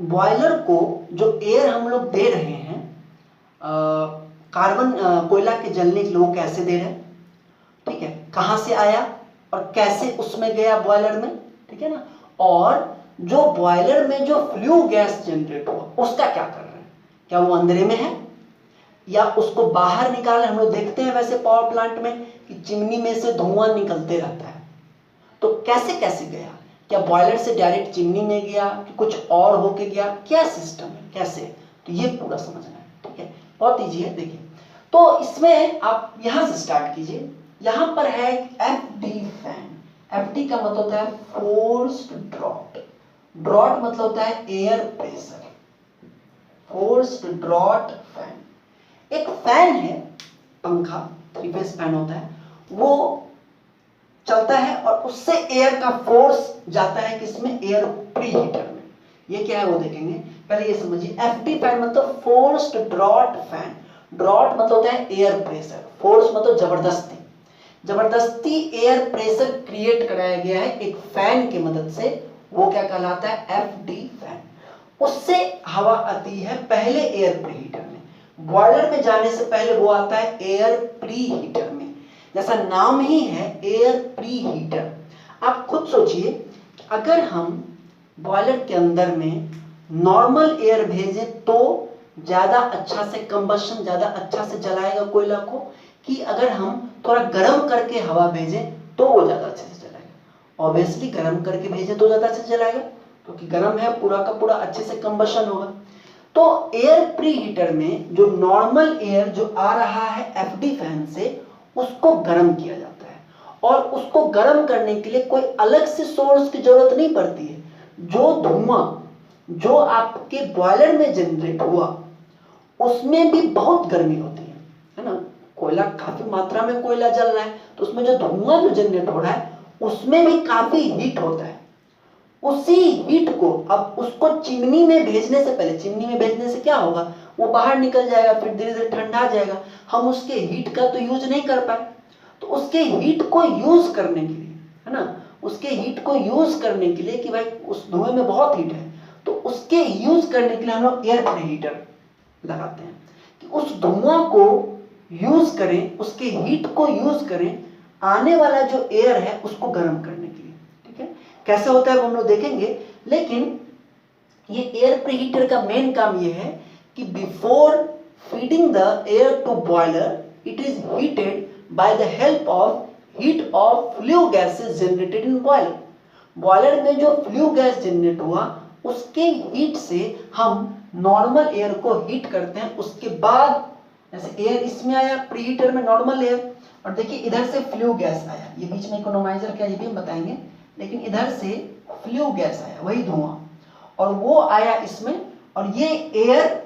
S1: बॉयलर को जो एयर हम लोग दे रहे हैं कार्बन कोयला के जलने के लिए, वो कैसे दे रहे हैं, ठीक है, कहाँ से आया और कैसे उसमें गया बॉयलर में, ठीक है ना, और जो बॉयलर में जो फ्लू गैस जनरेट हुआ उसका क्या कर रहे हैं, क्या वो अंदर में है या उसको बाहर निकाल। हम लोग देखते हैं वैसे पावर प्लांट में कि चिमनी में से धुआं निकलते रहता है, तो कैसे कैसे गया, क्या बॉयलर से डायरेक्ट चिमनी में गया कि कुछ और होके गया, क्या सिस्टम है, कैसे, तो ये पूरा समझना है, ठीक है, बहुत ईजी है। देखिए तो इसमें आप यहां से स्टार्ट कीजिए। यहां पर है FD फैन। FD का मतलब होता है फोर्स्ड ड्रॉट। ड्रॉट मतलब होता है air pressure, forced draught fan. एक फैन है, पंखा, 3 फेज फैन होता है, वो चलता है और उससे एयर का फोर्स जाता है किसमें, एयर प्रीहीटर में। ये क्या है वो देखेंगे, पहले ये समझिए। FD फैन मतलब फोर्स्ड ड्रॉट फैन। ड्रॉट मतलब होता है एयर प्रेशर, फोर्स मतलब जबरदस्ती, जबरदस्ती एयर प्रेशर क्रिएट कराया गया है एक फैन की मदद से, वो क्या कहलाता है, FD फैन। उससे हवा आती है पहले एयर प्रीहीटर में, बॉयलर में जाने से पहले वो आता है एयर प्रीहीटर में, जैसा नाम ही है एयर प्रीहीटर। आप खुद सोचिए, अगर हम बॉयलर के अंदर में नॉर्मल एयर भेजें तो ज्यादा अच्छा से कंबशन, ज्यादा अच्छा से जलाएगा कोयला को, कि अगर हम थोड़ा गर्म करके हवा भेजें तो वो ज्यादा अच्छे से जलाएगा। ऑब्वियसली गर्म करके भेजें तो ज्यादा अच्छे से जलाएगा, क्योंकि गर्म है, पूरा का पूरा अच्छे से कंबशन होगा। तो एयर प्रीहीटर में जो नॉर्मल एयर जो आ रहा है FD फैन से, उसको गर्म किया जाता है, और उसको गर्म करने के लिए कोई अलग से सोर्स की जरूरत नहीं पड़ती है। जो धुआं जो आपके बॉयलर में जनरेट हुआ उसमें भी बहुत गर्मी होती है ना, कोयला काफी मात्रा में कोयला जल रहा है, तो उसमें जो धुआं जो जनरेट हो रहा है उसमें भी काफी हीट होता है। उसी हीट को अब उसको चिमनी में भेजने से पहले, चिमनी में भेजने से क्या होगा, वो बाहर निकल जाएगा, फिर धीरे धीरे ठंडा जाएगा, हम उसके हीट का तो यूज नहीं कर पाए। तो उसके हीट को यूज करने के लिए, है ना, उसके हीट को यूज करने के लिए कि भाई उस धुएं में बहुत हीट है, तो उसके यूज करने के लिए हम लोग एयर प्रीहीटर लगाते हैं कि उस धुआं को यूज करें, उसके हीट को यूज करें आने वाला जो एयर है उसको गर्म करने के लिए, ठीक है। कैसे होता है वो हम लोग देखेंगे, लेकिन ये एयर प्रीहीटर का मेन काम ये है कि before feeding the air to boiler it is heated by the help of heat of flue gases generated in boiler. Boiler में जो फ्लू गैस जनरेट हुआ उसके हीट से हम नॉर्मल एयर को हीट करते हैं। उसके बाद जैसे एयर इसमें आया प्रीहीटर में, नॉर्मल एयर, और देखिए इधर से फ्लू गैस आया, ये बीच में इकोनोमाइजर क्या ये भी हम बताएंगे, लेकिन इधर से फ्लू गैस आया, वही धुआं, और वो आया इसमें, और ये एयर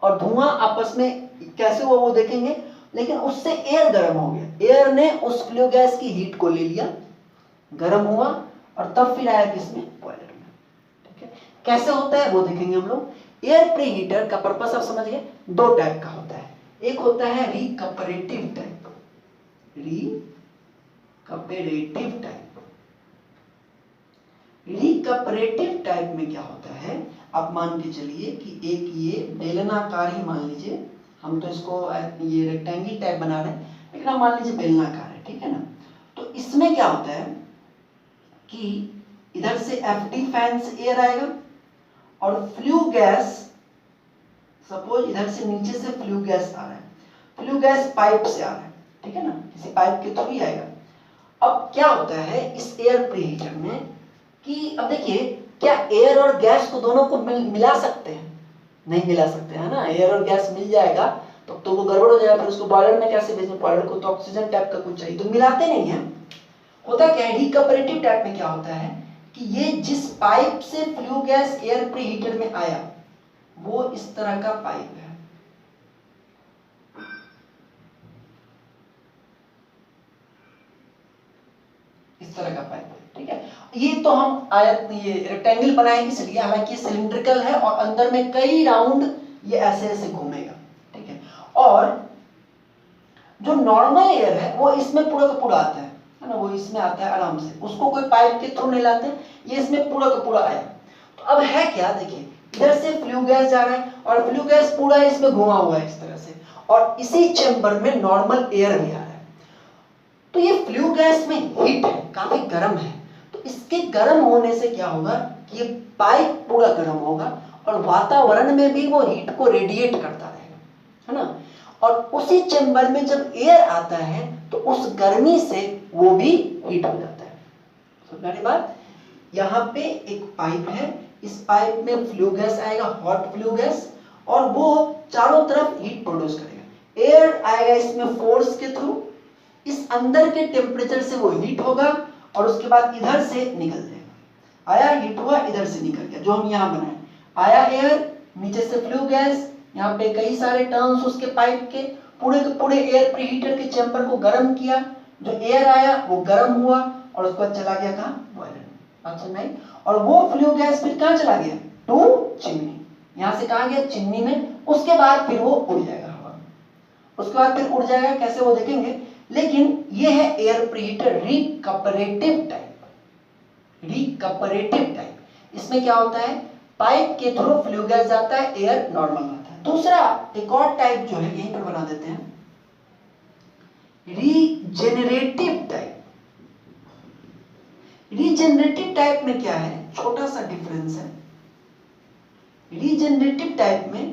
S1: और धुआं आपस में कैसे हुआ वो देखेंगे, लेकिन उससे एयर गर्म हो गया, एयर ने उस फ्लू गैस की हीट को ले लिया, गर्म हुआ, और तब फिर आया किसमें, बॉयलर में, ठीक है। कैसे होता है वो देखेंगे हम लोग। एयर प्रीहीटर का पर्पस आप समझ गए, 2 टाइप का होता है, एक होता है रिकपरेटिव टाइप, रिकपरेटिव टाइप। रिकपरेटिव टाइप में क्या होता है, आप मान के चलिए कि एक ये बेलनाकार ही मान लीजिए, हम तो इसको ये रेक्टेंगल टाइप बना रहे हैं, लेकिन आप मान लीजिए बेलनाकार है, ठीक है ना। तो इसमें क्या होता है कि इधर से FD फैन से एयर आएगा और फ्लू गैस, सपोज इधर से नीचे से फ्लू गैस आ रहा है, फ्लू गैस पाइप से आ रहा है, ठीक है ना, किसी पाइप के थ्रू ही आएगा। अब क्या होता है इस एयर प्रीहीटर में कि अब देखिए, क्या एयर और गैस को दोनों को मिला सकते हैं, नहीं मिला सकते, है ना। एयर और गैस मिल जाएगा तो वो गड़बड़ हो जाएगा, फिर उसको बॉयलर में कैसे भेजें, बॉयलर को तो ऑक्सीजन टाइप का कुछ चाहिए, तो मिलाते नहीं है। होता क्या है रिकपरेटिव टाइप में, क्या होता है कि ये जिस पाइप से फ्लू गैस एयर प्रीहीटर में आया वो इस तरह का पाइप है, इस तरह का पाइप है, ठीक है। ये तो हम आयत ये रेक्टेंगल बनाए इसलिए, हालांकि सिलिंड्रिकल है और अंदर में कई राउंड ये ऐसे ऐसे घूमेगा, ठीक है। और जो नॉर्मल एयर है वो इसमें पूरा का पूरा आता है ना, वो इसमें आता है आराम से, उसको कोई पाइप के थ्रू नहीं लाते, ये इसमें पूरा का पूरा आया। तो अब है क्या, देखिए इधर से फ्लू गैस जा रहा है और फ्लू गैस पूरा इसमें घुमा हुआ है इस तरह से, और इसी चेंबर में नॉर्मल एयर भी आ रहा है। तो ये फ्लू गैस में हीट है, काफी गर्म है, तो इसके गर्म होने से क्या होगा कि ये पाइप पूरा गर्म होगा और वातावरण में भी वो हीट को रेडिएट करता रहेगा, है ना। और उसी चेंबर में जब एयर आता है तो उस गर्मी से वो भी हीट हो जाता है। समझने बात, यहाँ पे एक पाइप है, इस पाइप में फ्लू गैस आएगा, हॉट फ्लू गैस, और वो चारों तरफ हीट प्रोड्यूस करेगा। एयर आएगा इसमें फोर्स के थ्रू, इस अंदर के टेम्परेचर से वो हीट होगा और उसके बाद इधर से निकल जाएगा। आया, हीट हुआ, इधर से निकल गया, जो हम यहाँ बनाए, आया एयर, नीचे से फ्लू गैस, यहाँ पे कई सारे टर्न्स उसके पाइप के पूरे एयर प्रीहीटर के चैम्बर को गर्म किया, जो एयर आया वो गर्म हुआ और उसके बाद चला गया कहाँ, बॉयलर में। बात समझ में आई? और वो फ्लू गैस फिर कहाँ चला गया, टू चिमनी, यहाँ से कहाँ गया, चिमनी में, उसके बाद फिर वो उड़ जाएगा हवा में, उसके बाद फिर उड़ जाएगा, कैसे वो देखेंगे। लेकिन ये है एयर प्रीहीटर रिकपरेटिव टाइप, रिकपरेटिव टाइप। इसमें क्या होता है, पाइप के थ्रू फ्लू गैस जाता है, एयर नॉर्मल आता है। दूसरा एक और टाइप जो है यहीं पर बना देते हैं, रीजेनरेटिव टाइप। रीजेनरेटिव टाइप में क्या है, छोटा सा डिफरेंस है। रीजेनरेटिव टाइप में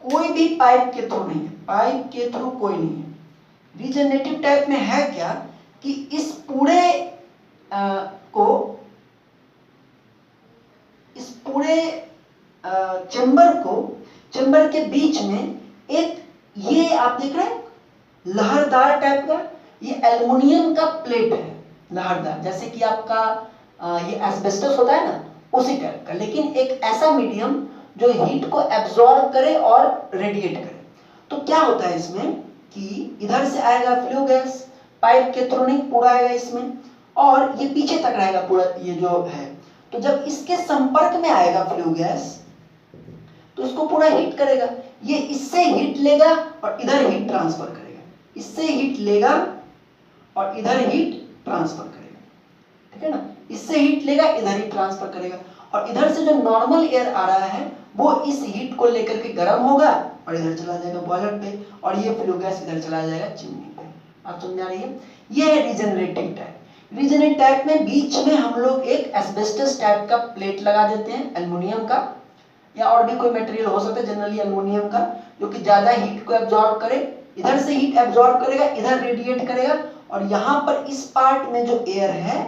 S1: कोई भी पाइप के थ्रू नहीं है, पाइप के थ्रू कोई नहीं है। रीजेनरेटिव टाइप में है क्या कि इस पूरे चेंबर के बीच में एक, ये आप देख रहे हैं लहरदार टाइप का, ये एल्युमिनियम का प्लेट है, लहरदार, जैसे कि आपका ये एस्बेस्टस होता है ना, उसी टाइप का, लेकिन एक ऐसा मीडियम जो हीट को एब्जॉर्ब करे और रेडिएट करे। तो क्या होता है इसमें कि इधर से आएगा फ्लू गैस, पाइप के थ्रू नहीं, पूरा आएगा इसमें, और ये पीछे तक रहेगा पूरा ये जो है। तो जब इसके संपर्क में आएगा फ्लू गैस तो इसको पूरा हीट करेगा, ये इससे हीट लेगा और इधर हीट ट्रांसफर करेगा, इससे हीट लेगा और इधर हीट ट्रांसफर करेगा, ठीक है ना। इससे हीट लेगा, इधर हीट ट्रांसफर करेगा, और इधर से जो नॉर्मल एयर आ रहा है वो इस हीट को लेकर के गर्म होगा और इधर चला जाएगा बॉयलर पे, और ये फ्लू गैस इधर चला जाएगा चिमनी पे। आप समझ आ रही है, ये है रीजनरेटिव टाइप। रीजनरेटिव टाइप में बीच में हम लोग एक एस्बेस्टस टाइप का प्लेट लगा देते हैं, एल्युमिनियम का, या और भी कोई मटेरियल हो सकता है, जनरली एल्युमिनियम का, जो कि ज्यादा हीट को एब्जॉर्ब करे, इधर से हीट एब्जॉर्ब करेगा, इधर रेडिएट करेगा, और यहाँ पर इस पार्ट में जो एयर है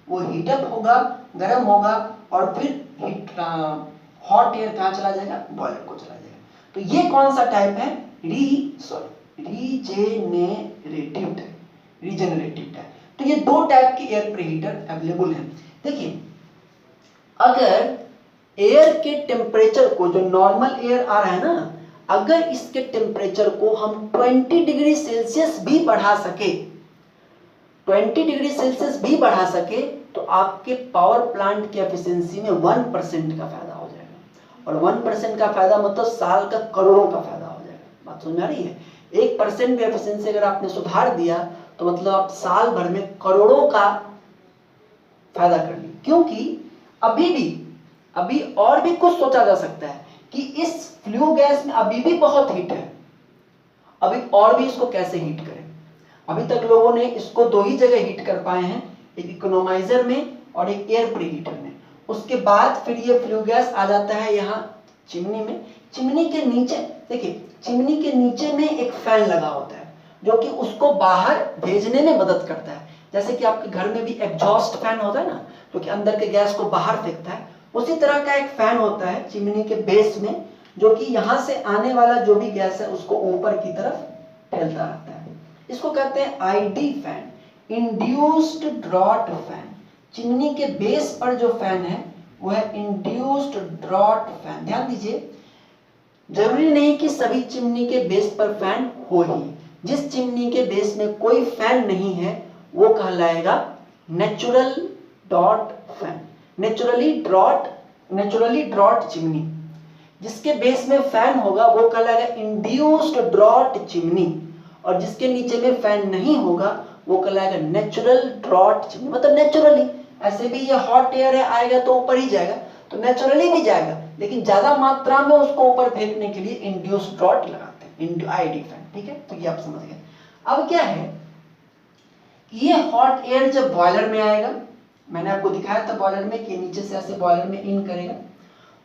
S1: वो हीटअप होगा, गर्म होगा, और फिर हीट हॉट एयर कहाँ चला जाएगा, बॉयलर को चला जाएगा। तो ये कौन सा टाइप है, रीजेनरेटिव टाइप, रीजेनरेटिव टाइप। तो ये दो टाइप के एयर प्रीहीटर अवेलेबल हैं। देखिए, अगर एयर के टेम्परेचर को, जो नॉर्मल एयर आ रहा है ना, अगर इसके टेम्परेचर को हम 20 डिग्री सेल्सियस भी बढ़ा सके, 20 डिग्री सेल्सियस भी बढ़ा सके, तो आपके पावर प्लांट की एफिशिएंसी में 1% का फायदा हो जाएगा। और 1% का फायदा मतलब साल का करोड़ों का फायदा हो जाएगा। बात समझ आ रही है? 1% भी एफिशिएंसी अगर आपने सुधार दिया तो मतलब आप साल भर में करोड़ों का फायदा कर ली। क्योंकि अभी और भी कुछ सोचा जा सकता है कि इस फ्लू गैस में अभी भी बहुत हीट है, अभी और भी इसको कैसे हीट करें। अभी तक लोगों ने इसको दो ही जगह हीट कर पाए हैं, एक इकोनोमाइजर में और एक एयर प्रीहीटर में। उसके बाद फिर ये फ्लू गैस आ जाता है यहाँ चिमनी में। चिमनी के नीचे देखिए, चिमनी के नीचे में एक फैन लगा होता है जो कि उसको बाहर भेजने में मदद करता है। जैसे कि आपके घर में भी एग्जॉस्ट फैन होता है ना, जो कि अंदर के गैस को बाहर फेंकता है, उसी तरह का एक फैन होता है चिमनी के बेस में, जो कि यहाँ से आने वाला जो भी गैस है उसको ऊपर की तरफ फैलता रहता है। इसको कहते हैं ID fan, induced draught fan. Chimney के बेस पर जो फैन है वो है इंड्यूस्ड ड्रॉट फैन। ध्यान दीजिए, जरूरी नहीं कि सभी चिमनी के बेस पर फैन हो ही। जिस चिमनी के बेस में कोई फैन नहीं है वो कहलाएगा नेचुरल डॉट फैन, नेचुरली ड्रॉट चिमनी। जिसके बेस में फैन होगा वो कहलाएगा इंड्यूस्ड ड्रॉट चिमनी, और जिसके नीचे में फैन नहीं होगा वो कहलाएगा नेचुरल ड्रॉट चिमनी। मतलब नेचुरली, ऐसे भी ये हॉट एयर है, आएगा तो ऊपर ही जाएगा, तो नेचुरली भी जाएगा, लेकिन ज्यादा मात्रा में उसको ऊपर फेंकने के लिए इंड्यूस्ड ड्रॉट लगाते हैं, आईडी फैन। ठीक है, तो ये आप समझ गए। अब क्या है, ये हॉट एयर जब बॉयलर में आएगा, मैंने आपको दिखाया था बॉयलर में कि नीचे से ऐसे बॉयलर में इन करेगा,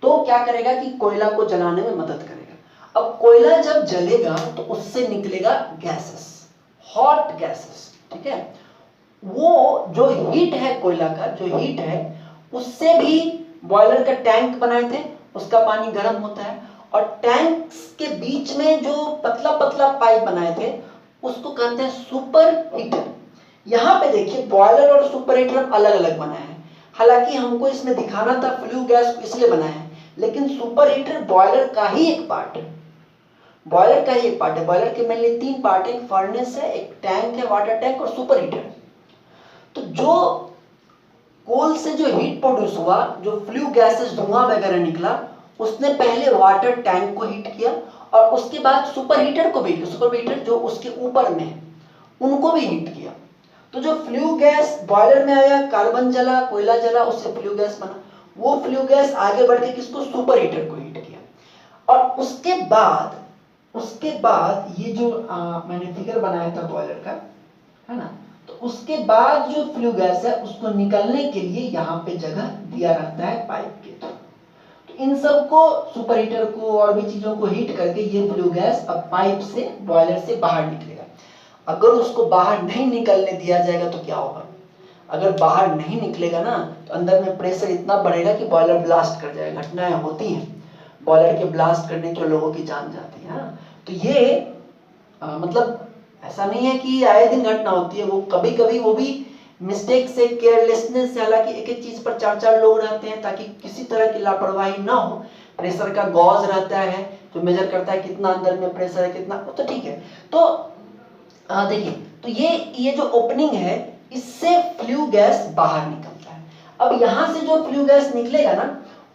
S1: तो क्या करेगा कि कोयला को जलाने में मदद करेगा। अब कोयला जब जलेगा तो उससे निकलेगा गैसेस, हॉट गैसेस। ठीक है, वो जो हीट है, कोयला का जो हीट है, उससे भी बॉयलर का टैंक बनाए थे, उसका पानी गर्म होता है, और टैंक के बीच में जो पतला पतला पाइप बनाए थे उसको कहते हैं सुपर हीटर। यहाँ पे देखिए बॉयलर और सुपर हीटर अलग अलग बनाए हैं, हालांकि हमको इसमें दिखाना था फ्लू गैस को इसलिए बनाया है, लेकिन सुपर हीटर बॉयलर का ही एक पार्ट है, बॉयलर का ही एक पार्ट है। बॉयलर के मेनली 3 पार्ट है, एक फर्नेस है, एक टैंक है, वाटर टैंक, और सुपर हीटर है। तो जो कोल से जो हीट प्रोड्यूस हुआ, जो फ्लू गैसेस धुआं वगैरह निकला, उसने पहले वाटर टैंक को हीट किया और उसके बाद सुपर हीटर को भी, सुपर हीटर जो उसके ऊपर में है उनको भी हीट किया। तो जो फ्लू गैस बॉयलर में आया, कार्बन जला, कोयला जला, उससे फ्लू गैस बना, वो फ्लू गैस आगे बढ़ के किसको, सुपर हीटर को हीट किया। और उसके बाद ये जो मैंने फिगर बनाया था बॉयलर का, है ना, तो उसके बाद जो फ्लू गैस है उसको निकलने के लिए यहाँ पे जगह दिया रहता है पाइप के थ्रू। तो इन सबको, सुपर हीटर को और भी चीजों को हीट करके ये फ्लू गैस अब पाइप से, बॉयलर से बाहर निकलेगा। अगर उसको बाहर नहीं निकलने दिया जाएगा तो क्या होगा, अगर बाहर नहीं निकलेगा ना तो अंदर में प्रेशर इतना बढ़ेगा कि बॉयलर ब्लास्ट कर जाएगा। घटनाएं होती हैं, बॉयलर के ब्लास्ट करने के लोगों की जान जाती है। तो ये मतलब ऐसा नहीं है कि आए दिन घटना होती है, वो कभी कभी वो भी मिस्टेक से, केयरलेसनेस से, हालांकि एक एक चीज पर 4-4 लोग रहते हैं ताकि किसी तरह की लापरवाही ना हो। प्रेशर का गॉज रहता है जो मेजर करता है कितना अंदर में प्रेशर है, कितना, तो ठीक है। तो देखिए, तो ये जो ओपनिंग है इससे फ्लू गैस बाहर निकलता है। अब यहां से जो फ्लू गैस निकलेगा ना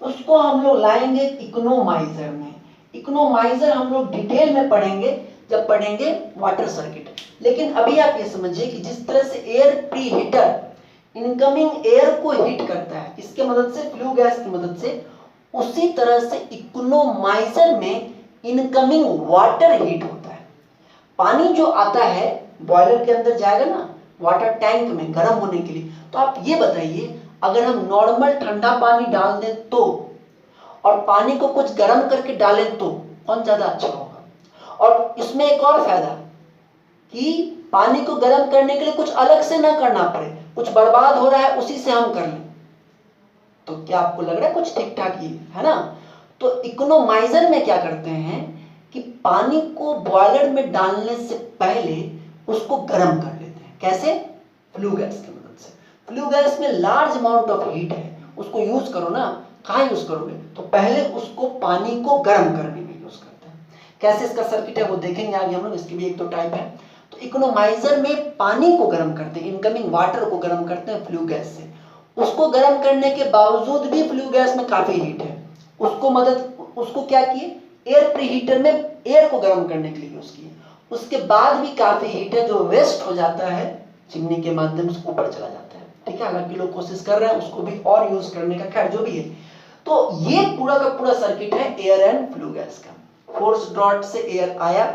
S1: उसको हम लोग लाएंगे इकोनोमाइजर में। इकोनोमाइजर हम लोग डिटेल में पढ़ेंगे जब पढ़ेंगे वाटर सर्किट। लेकिन अभी आप ये समझिए कि जिस तरह से एयर प्रीहीटर इनकमिंग एयर को हीट करता है किसके मदद से, फ्लू गैस की मदद से, उसी तरह से इकोनोमाइजर में इनकमिंग वाटर हीट होता है। पानी जो आता है बॉयलर के अंदर जाएगा ना वाटर टैंक में गर्म होने के लिए, तो आप ये बताइए अगर हम नॉर्मल ठंडा पानी डाल दें तो, और पानी को कुछ गर्म करके डालें तो कौन ज्यादा अच्छा होगा। और इसमें एक और फायदा कि पानी को गर्म करने के लिए कुछ अलग से ना करना पड़े, कुछ बर्बाद हो रहा है उसी से हम कर लें, तो क्या आपको लग रहा है कुछ ठीक ठाक ही है ना। तो इकोनोमाइजर में क्या करते हैं कि पानी को बॉयलर में डालने से पहले उसको गर्म कर लेते हैं। कैसे, फ्लू गैस की मदद से। फ्लू गैस में लार्ज अमाउंट ऑफ हीट है, उसको यूज करो ना, कहाँ यूज करोगे, तो पहले उसको पानी को गर्म करने में यूज करते हैं। कैसे इसका सर्किट है वो देखेंगे आगे हम लोग, इसकी भी 1-2 टाइप है। तो इकोनोमाइजर में पानी को गर्म करते हैं, इनकमिंग वाटर को गर्म करते हैं फ्लू गैस से। उसको गर्म करने के बावजूद भी फ्लू गैस में काफी हीट है, उसको क्या किए, एयर प्रीहीटर में एयर को गर्म करने के लिए यूज किए। उसके बाद भी काफी हीट है जो वेस्ट हो जाता है चिमनी के माध्यम से ऊपर चला जाता है। ठीक है, हालांकि लोग कोशिश कर रहे हैं उसको भी और यूज करने का, खैर जो भी है। तो ये पूरा का पूरा सर्किट है एयर एंड फ्लू गैस का। फोर्स ड्रॉट से एयर आया,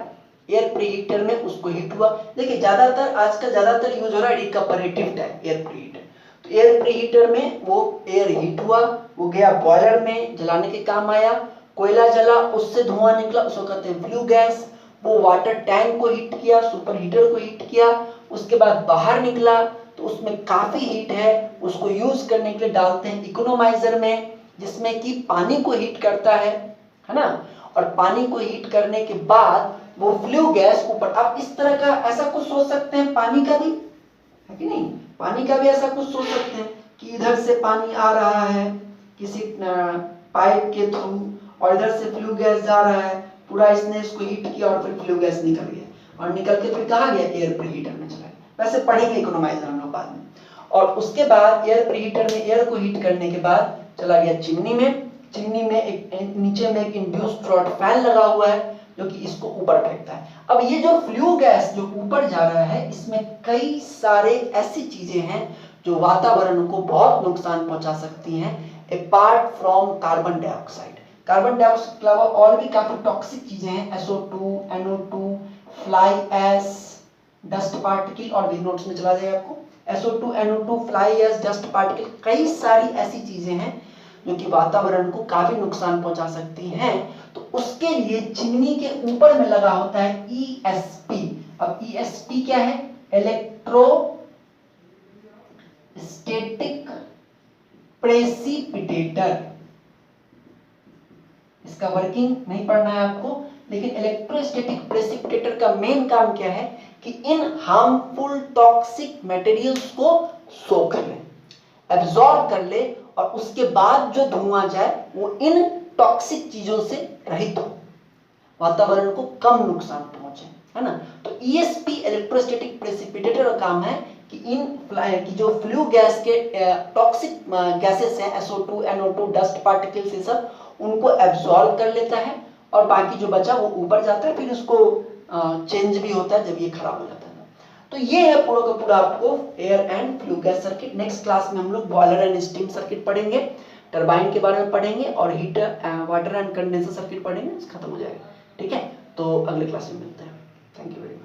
S1: एयर प्रीहीटर में उसको हीट हुआ। देखिए ज्यादातर आजकल ज्यादातर यूज हो रहा है रिकपरेटिव टाइप एयर प्रीहीटर। तो एयर प्रीहीटर में वो एयर हीट हुआ, वो गया बॉयलर में जलाने के काम आया, कोयला जला उससे धुआं निकला, उसको कहते हैं फ्लू गैस। वो वाटर टैंक को हीट किया, सुपर हीटर को हीट किया, उसके बाद बाहर निकला तो उसमें काफी हीट है, उसको यूज करने के लिए डालते हैं इकोनोमाइजर में, जिसमें कि पानी को हीट करता है ना। और पानी को हीट करने के बाद वो फ्लू गैस ऊपर, आप इस तरह का ऐसा कुछ सोच सकते हैं पानी का भी, है कि नहीं, पानी का भी ऐसा कुछ सोच सकते हैं कि इधर से पानी आ रहा है किसी पाइप के थ्रू और इधर से फ्लू गैस जा रहा है, पूरा इसने इसको हीट किया और फिर फ्लू गैस निकल गया और निकल के फिर कहाँ गया, एयर प्रीहीटर में चला गया। वैसे पढ़ेंगे इकोनोमाइजर हम लोग बाद में। और उसके बाद एयर प्रीहीटर में एयर को हीट करने के बाद चला गया चिमनी में। चिमनी में एक नीचे में एक इंड्यूस्ड थ्रॉट फैन लगा हुआ है जो कि इसको ऊपर फेंकता है। अब ये जो फ्लू गैस जो ऊपर जा रहा है, इसमें कई सारे ऐसी चीजें हैं जो वातावरण को बहुत नुकसान पहुंचा सकती हैं apart from carbon dioxide. Carbon dioxide के अलावा और भी काफी टॉक्सिक चीजें हैं, SO2, NO2, fly ash, dust particle, और भी नोट्स में चला जाएगा आपको। SO2, NO2, fly ash, dust particle, कई सारी ऐसी चीजें हैं जो कि वातावरण को काफी नुकसान पहुंचा सकती हैं। तो उसके लिए चिमनी के ऊपर में लगा होता है ESP। अब ESP क्या है? Electrostatic precipitator. इसका वर्किंग नहीं पढ़ना है आपको, लेकिन इलेक्ट्रोस्टैटिक प्रेसिपिटेटर का मेन काम क्या है कि इन हार्मफुल टॉक्सिक मटेरियल्स को सोख ले, एब्जॉर्ब कर ले, और उसके बाद जो धुआं जाए वो इन टॉक्सिक चीजों से रहित हो, वातावरण को कम नुकसान पहुंचे, है ना। तो ESP इलेक्ट्रोस्टैटिक प्रेसिपिटेटर का काम है कि की जो फ्लू गैस के टॉक्सिक गैसेस हैं, SO2, NO2, डस्ट पार्टिकल्स, ये सब उनको एब्जॉर्ब कर लेता है और बाकी जो बचा वो ऊपर जाता है, फिर उसको चेंज भी होता है जब ये खराब हो जाता है। तो ये है पूरा का पूरा आपको air and flue gas circuit. Next class में हम लोग बॉयलर एंड स्टीम सर्किट पढ़ेंगे, टरबाइन के बारे में पढ़ेंगे, और heater water and condenser circuit पढ़ेंगे, खत्म हो जाएगा। ठीक है, तो अगले क्लास में मिलते हैं। Thank you very much.